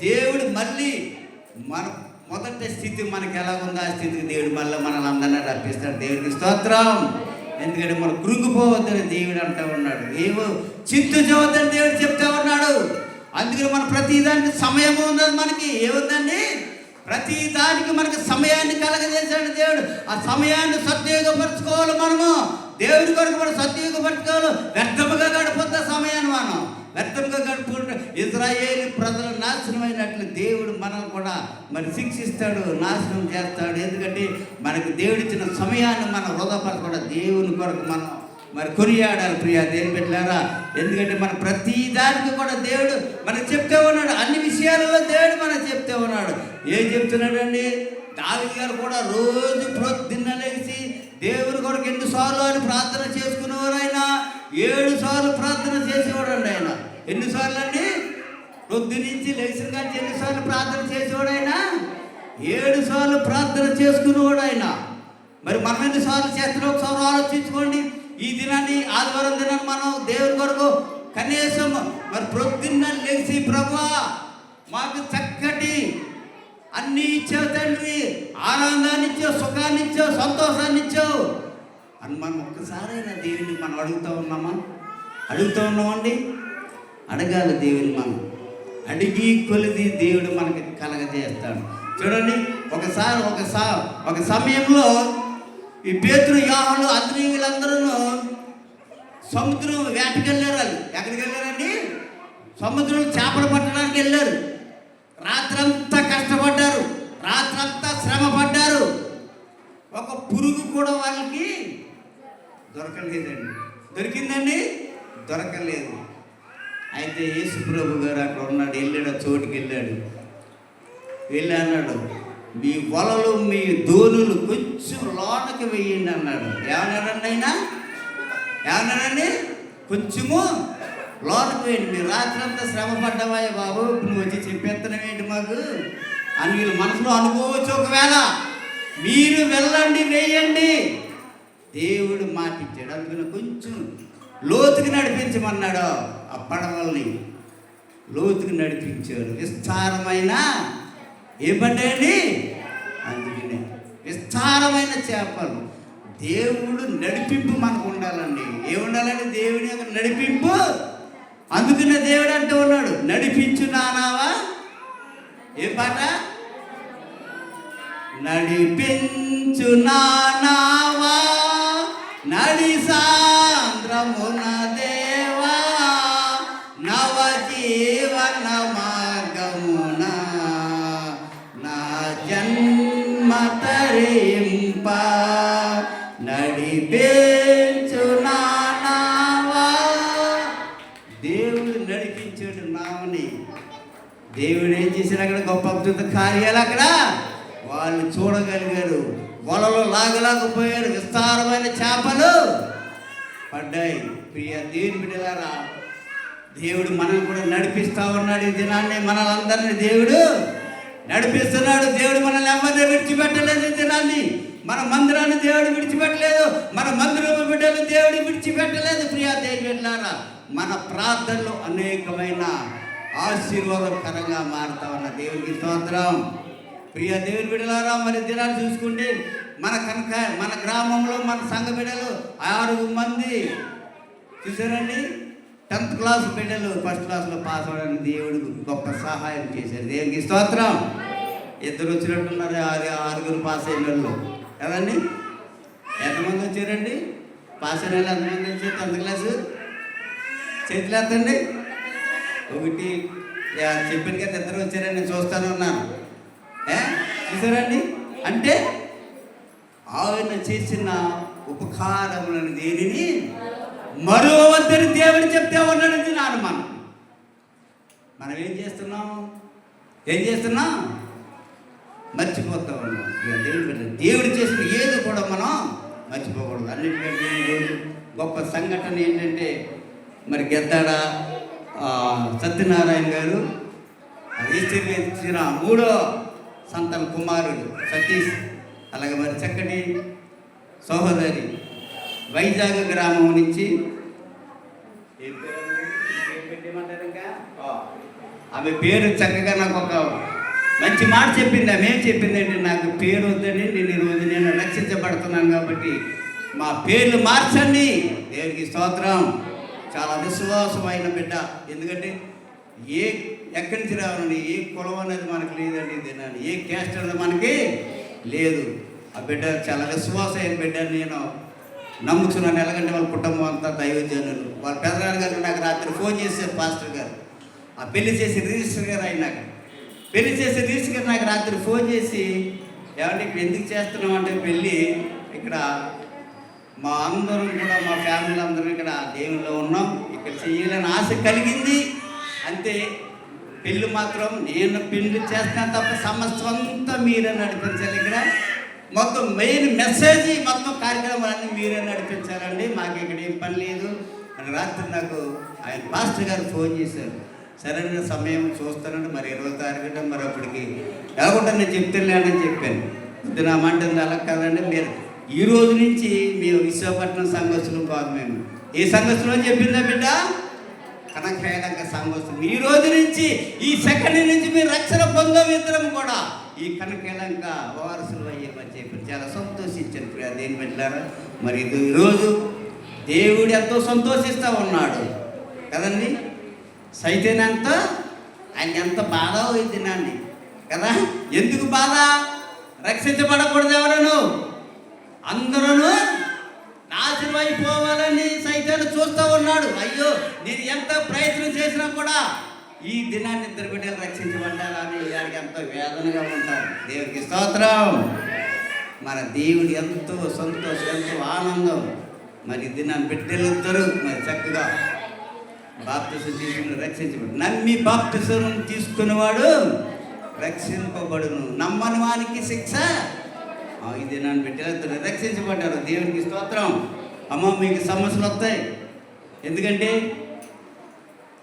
దేవుడు మళ్ళీ మన మొదటి స్థితి మనకి ఎలా ఉందో ఆ స్థితికి దేవుడు మళ్ళీ మనల్ని అందరినీ రప్పిస్తాడు. దేవునికి స్తోత్రం. ఎందుకంటే మనం కృంగిపోవద్దని దేవుడు అంటూ ఉన్నాడు. ఏవో చింతించవద్దని దేవుడు చెప్తా ఉన్నాడు. అందుకని మన ప్రతిదానికి సమయం ఉన్నది. మనకి ఏముందండి? ప్రతి దానికి మనకి సమయాన్ని కలగజేశాడు దేవుడు. ఆ సమయాన్ని సద్వినియోగపరచుకోవాలి. మనము దేవుడి కొరకు మనం సద్వినియోగపరచుకోవాలి. వ్యర్థముగా గడిపోద్ది సమయాన్ని మనం వ్యర్థంగా గడుపుకుంటే ఇశ్రాయేలు ప్రజలు నాశనమైనట్లు దేవుడు మనల్ని కూడా మరి శిక్షిస్తాడు, నాశనం చేస్తాడు. ఎందుకంటే మనకు దేవుడిచ్చిన సమయాన్ని మనం వృధాపరచకుండా దేవుని కొరకు మనం మరి కొనియాడాలి ప్రియ దేవుని బిడ్డలారా. ఎందుకంటే మన ప్రతి దానికి కూడా దేవుడు మనకు చెప్తే ఉన్నాడు. అన్ని విషయాలలో దేవుడు మనకు చెప్తే ఉన్నాడు. ఏం చెప్తున్నాడండి? దావీదు గారు కూడా రోజు ప్రొద్దున్న లేచి దేవుని కొరకు ఎన్నిసార్లు అని ప్రార్థన చేసుకునేవారు. ఆయన 7 సార్లు ప్రార్థన చేసేవాడు అండి. ఆయన ఎన్నిసార్లు అండి? ప్రొద్దు నుంచి లేచిన కానీ ఎన్నిసార్లు ప్రార్థన చేసేవాడు? ఆయన 7 సార్లు ప్రార్థన చేసుకునేవాడు ఆయన. మరి మనం ఎన్నిసార్లు చేస్తున్నాం ఒకసారి ఆలోచించుకోండి. ఈ దినాన్ని, ఆదివారం దినాన్ని మనం దేవుని కొరకు కనీసం మరి ప్రొద్దున్న లేచి, ప్రభువా మాకు చక్కటి అన్నీ ఇచ్చావు తండ్రి, ఆనందాన్ని ఇచ్చావు, సుఖాన్ని ఇచ్చావు, సంతోషాన్ని ఇచ్చావు అని మనం ఒక్కసారైనా దేవుని మనం అడుగుతూ ఉన్నామండి. అడగాలి దేవుని. మనం అడిగి కొలిది దేవుడు మనకి కలగజేస్తాడు. చూడండి, ఒక సమయంలో ఈ పేతురు, యోహాను, అంద్రెయ వీళ్ళందరూ సముద్రం వేటకి వెళ్ళారు. వాళ్ళు ఎక్కడికి వెళ్ళారండి? సముద్రంలో చేపలు పట్టడానికి వెళ్ళారు. రాత్రంతా కష్టపడ్డారు, రాత్రంతా శ్రమ పడ్డారు. ఒక పురుగు కూడా వాళ్ళకి దొరకలేదండి. దొరికిందండి? దొరకలేదు. అయితే యేసు ప్రభు గారు అక్కడ ఉన్నాడు, వెళ్ళాడు, ఆ చోటుకి వెళ్ళాడు. వెళ్ళి అన్నాడు, మీ వలలు మీ దోణులు కొంచెం లోనకి వెయ్యండి అన్నాడు. ఏమన్నాడండి ఆయన? ఏమన్నాడండి? కొంచెము లోనకి వేయండి. మీరు రాత్రంతా శ్రమ పడ్డావా బాబు, నువ్వు వచ్చి చెప్పేస్తున్నావు ఏంటి మాకు అని వీళ్ళు మనసులో అనుకోవచ్చు. ఒకవేళ మీరు వెళ్ళండి, వేయండి. దేవుడు మాట ఇచ్చాడు. అందుకని కొంచెం లోతుకి నడిపించమన్నాడు. ఆ పడవల్ని లోతుకి నడిపించాడు. విస్తారమైన ఏమంటాయండి? అందుకనే విస్తారమైన చేపలు. దేవుడు నడిపింపు మనకు ఉండాలండి. ఏముండాలండి? దేవుని యొక్క నడిపింపు. అందుకనే దేవుడు అంటూ ఉన్నాడు, నడిపించు నానావా. ఏ పాట? నడిపించు నానావా నడి సాంద్రమున దేవా నవ జీవన మార్గమున నా జన్మ తరింప నడిపించు నానావా. దేవుడు నడిపించాడు నావని. దేవుడు ఏం చేశాడు? అక్కడ గొప్ప అద్భుత కార్యాలు అక్కడ వాళ్ళు చూడగలిగారు. వలలో లాగలేకపోయారు. విస్తారమైన చేపలు పడ్డాయి. ప్రియ దేవుని బిడ్డలారా, దేవుడు మనం కూడా నడిపిస్తూ ఉన్నాడు. ఈ దినాన్ని మనలందరినీ దేవుడు నడిపిస్తున్నాడు. దేవుడు మనల్ని ఎవరిని విడిచిపెట్టలేదు. ఈ దినాన్ని మన మందిరాన్ని దేవుడు విడిచిపెట్టలేదు. మన మందిరం బిడ్డలు దేవుడు విడిచిపెట్టలేదు. ప్రియ దేవుని బిడ్డలారా, మన ప్రార్థనలు అనేకమైన ఆశీర్వాదకరంగా మారుతా ఉన్న దేవునికి స్తోత్రం. ప్రియ దేవుని బిడ్డలారా, మరి దినాలు చూసుకుంటే మన గ్రామంలో మన సంఘ బిడ్డలు 6 మంది చూసారండి. 10th క్లాస్ బిడ్డలు ఫస్ట్ క్లాస్లో పాస్ అవ్వడానికి దేవుడు గొప్ప సహాయం చేశారు. దేవునికి స్తోత్రం. 2 వచ్చినట్టున్నారు. 6 పాస్ అయిన వాళ్ళు కదండి. ఎంతమంది వచ్చారండి? పాస్ అయిన వాళ్ళు ఎంతమంది వచ్చారు? 10th క్లాసు చేతులు ఎత్తండి. 1 చెప్పాను కదా, 2 వచ్చారని నేను చూస్తాను ఉన్నాను. చూసారండి? అంటే ఆయన చేసిన ఉపకారములను దేనిని మరోవద్దని దేవుడు చెప్తే ఉన్నాడు. నాను మనం ఏం చేస్తున్నాం? మర్చిపోతా ఉన్నాం. దేవుడు చేసిన ఏది కూడా మనం మర్చిపోకూడదు. అన్నిటికంటే ఈరోజు గొప్ప సంఘటన ఏంటంటే, మరి గెద్దాడ సత్యనారాయణ గారు ఇచ్చిన 3వ సంతాన కుమారుడు సతీష్, అలాగే మరి చక్కటి సహోదరి వైజాగ్ గ్రామం నుంచి ఆమె పేరు చక్కగా నాకు ఒక మంచి మాట చెప్పింది. ఆమె ఏం చెప్పిందంటే, నాకు పేరు వద్దని నేను ఈరోజు నేను రక్షించబడుతున్నాను కాబట్టి మా పేర్లు మార్చండి. దేవునికి స్తోత్రం. చాలా విశ్వాసమైన బిడ్డ. ఎందుకంటే ఎక్కడి నుంచి రావాలండి? ఏ కులం అనేది మనకు లేదండి. తినాలి ఏ క్యాస్ట్ అనేది మనకి లేదు. ఆ బిడ్డ చాలా విశ్వాసమైన బిడ్డ. నేను నమ్ముతున్నాను. ఎలాగంటే వాళ్ళ కుటుంబం అంతా దైవజనులు. వాళ్ళ పెద్దనాన్న గారు నాకు రాత్రి ఫోన్ చేశారు. పాస్టర్ గారు ఆ పెళ్లి చేసి రిజిస్టర్ గారు అయినాక పెళ్లి చేసి రిజిస్టర్ గారు నాకు రాత్రి ఫోన్ చేసి, ఏమంటే ఇక్కడ ఎందుకు చేస్తున్నాం అంటే, పెళ్ళి ఇక్కడ మా అందరం కూడా మా ఫ్యామిలీ అందరం ఇక్కడ దేవుల్లో ఉన్నాం, ఇక్కడ చెయ్యాలని ఆశ కలిగింది అంతే. పెళ్ళి మాత్రం నేను పెళ్లి చేస్తాను తప్ప సమస్తం అంతా మీరే నడిపించాలి. ఇక్కడ మొత్తం మెయిన్ మెసేజ్ మొత్తం కార్యక్రమాలన్నీ మీరే నడిపించాలండి, మాకు ఇక్కడ ఏం పని లేదు అని రాత్రి నాకు ఆయన పాస్టర్ గారు ఫోన్ చేశారు. సరైన సమయం చూస్తానండి, మరి 20వ తారీఖున మరి అప్పటికి ఎలాగుంటా నేను చెప్తానులేనని చెప్పాను. ఇది నా మంటుంది అలా కాదండి. మీరు ఈ రోజు నుంచి మేము విశాఖపట్నం సంఘస్థులు కాదు. మేము ఏ సంఘస్థులు చెప్పిందా బిడ్డ? కనకైనాక సంఘస్థులు. ఈ రోజు నుంచి ఈ సెకండ్ నుంచి మీరు రక్షణ పొందాం. ఇద్దరం కూడా ఈ కనకైనాక వారసులు అయ్యేమని చెప్పి చాలా సంతోషించాను. ప్రియ దేని బిడ్డలారా, మరి ఈరోజు దేవుడు ఎంతో సంతోషిస్తూ ఉన్నాడు కదండి. సైతేనంత ఆయన ఎంత బాధ అవుతుందండి కదా. ఎందుకు బాధ? రక్షించబడకూడదు. ఎవరను అందరూ నాశనం అయిపోవాలని సైతాను చూస్తూ ఉన్నాడు. అయ్యో, నేను ఎంత ప్రయత్నం చేసినా కూడా ఈ దినాన్ని ఇద్దరు బిడ్డలు రక్షించబడ్డారు అని వారికి ఎంతో వేదనగా ఉంటారు. దేవునికి స్తోత్రం. మన దేవుడు ఎంతో సంతోషం, ఎంతో ఆనందం. మరి దినాన్ని బిడ్డలిద్దరూ మరి చక్కగా బాప్తిసం తీసుకుని రక్షించబడు. నమ్మి బాప్తిసం తీసుకునేవాడు రక్షింపబడును, నమ్మని వానికి శిక్ష. ఈ దినాన్ని బిడ్డలిద్దరూ రక్షించబడ్డారు. దేవునికి స్తోత్రం. అమ్మ, మీకు సమస్యలు వస్తాయి. ఎందుకంటే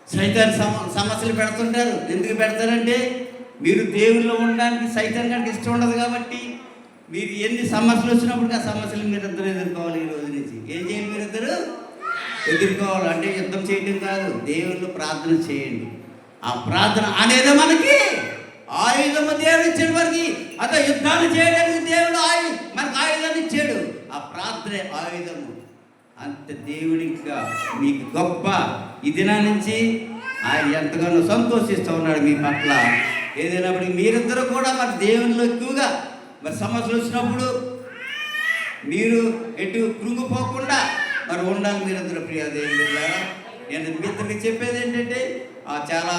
సైతాన్ సమస్యలు పెడుతుంటారు. ఎందుకు పెడతారంటే మీరు దేవుల్లో ఉండడానికి సైతాన్ గారికి ఇష్టం ఉండదు కాబట్టి మీరు ఎన్ని సమస్యలు వచ్చినప్పుడు ఆ సమస్యలు మీరిద్దరు ఎదుర్కోవాలి. ఈ రోజు నుంచి ఏం చేయాలి? మీరిద్దరు ఎదుర్కోవాలి. అంటే యుద్ధం చేయడం కాదు, దేవుళ్ళు ప్రార్థన చేయండి. ఆ ప్రార్థన అనేది మనకి ఆయుధము దేవుడు ఇచ్చాడు. మనకి అదే యుద్ధాలు చేయడానికి దేవుడు మనకు ఆయుధాన్ని ఇచ్చాడు. ఆ ప్రార్థనే ఆయుధము. అంత దేవుడిగా మీకు గొప్ప ఈ దినా నుంచి ఆయన ఎంతగానో సంతోషిస్తూ ఉన్నాడు మీ పట్ల. ఏదైనప్పటికీ మీరిద్దరూ కూడా మరి దేవునిలో ఎక్కువగా మరి సమస్యలు వచ్చినప్పుడు మీరు ఎటు కృంగిపోకుండా మరి ఉండాలి. మీరిద్దరు ప్రియ దేవుని బిడ్డలారా, నేను మీ ఇద్దరికి చెప్పేది ఏంటంటే చాలా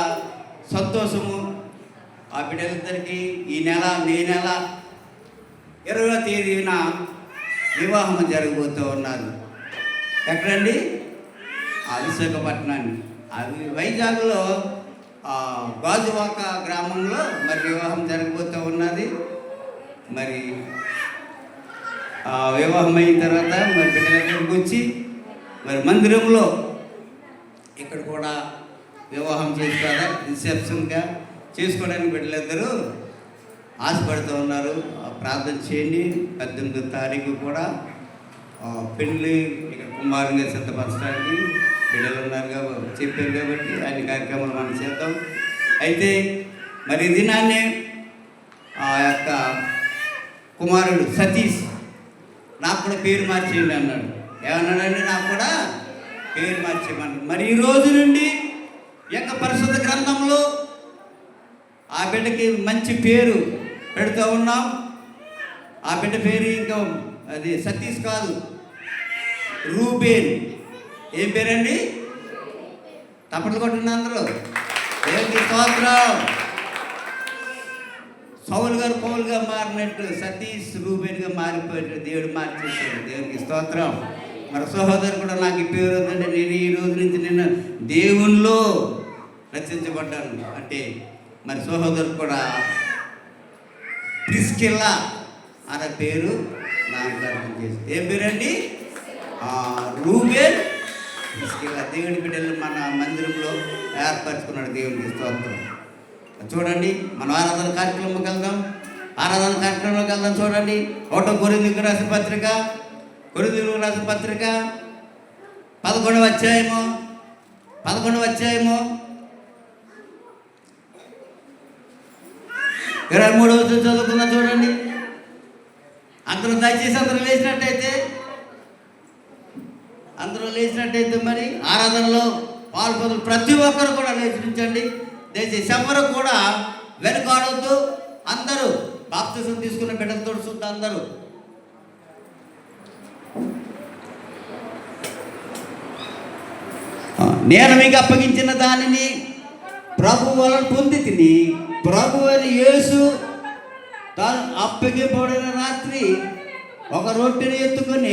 సంతోషము. ఆ బిడ్డలిద్దరికి ఈ నెల మే నెల 20వ తేదీన వివాహం జరగబోతూ ఉన్నారు. ఎక్కడండి? విశాఖపట్నాన్ని. అవి వైజాగ్లో గాజువాక గ్రామంలో మరి వివాహం జరగబోతూ ఉన్నది. మరి వివాహం అయిన తర్వాత మరి బిడ్డల దగ్గరికి వచ్చి మరి మందిరంలో ఇక్కడ కూడా వివాహం చేసుకోవాలి, రిసెప్షన్గా చేసుకోవడానికి బిడ్డలిద్దరూ ఆశపడుతూ ఉన్నారు. ప్రార్థన చేయండి. 18వ తారీఖు కూడా పెళ్ళి ఇక్కడ కుమారుగా సిద్ధపరచడానికి బిడ్డలు ఉన్నారు కాబట్టి చెప్పారు కాబట్టి అన్ని కార్యక్రమాలు మనం చేద్దాం. అయితే మరి దినాన్ని ఆ యొక్క కుమారుడు సతీష్ నాకు కూడా పేరు మార్చేయండి అన్నాడు. ఏమన్నాడండి? నాకు కూడా పేరు మార్చేయమన్నాడు. మరి ఈ రోజు నుండి ఈ యొక్క పరిశుద్ధ గ్రంథంలో ఆ బిడ్డకి మంచి పేరు పెడుతూ ఉన్నాం. ఆ బిడ్డ పేరు ఇంకా అది సతీష్ కాదు, రూబేన్. ఏం పేరండి? తప్పట్లు కొట్టిన అందరూ దేవునికి స్తోత్రం. సౌలు గారు పౌలుగా మారినట్టు సతీష్ రూబేన్గా మారిపోయేట్టు దేవుడు మార్చేశాడు. దేవునికి స్తోత్రం. మరి సహోదరు కూడా నాకు ఈ పేరు వద్దంటే నేను ఈ రోజు నుంచి నేను దేవునిలో రక్షించబడ్డాను అంటే మరి సహోదరు కూడా ప్రిస్కిల్లా అనే పేరు నామకరణం చేసి. ఏం పేరండి? రూబేన్ ప్రిస్కిల్లా. దేవుని బిడ్డలు మన మందిరంలో ఏర్పరచుకున్నాడు. దేవునికి స్తోత్రం. చూడండి, మనం ఆరాధన కార్యక్రమంకి వెళ్దాం. ఆరాధన కార్యక్రమంలోకి వెళ్దాం. చూడండి, 1 కొరింథీయులకు రాసిన పత్రిక 11వ అధ్యాయము 23వ చదువుకుందాం. చూడండి, అందరూ దయచేసి అందరూ లేచినట్టయితే మరి ఆరాధనలో పాల్గొన ప్రతి ఒక్కరు కూడా లేచించండి. దయచేసి ఎవరు కూడా వెనుకాడొద్దు. అందరూ బాప్తిసం తీసుకున్న బిడ్డలతో చూద్దాం. అందరూ నేను మీకు అప్పగించిన దానిని ప్రభు వలన పొంది తిని, ప్రభు అని యేసు తాను అప్పగింపబడిన రాత్రి ఒక రొట్టెని ఎత్తుకొని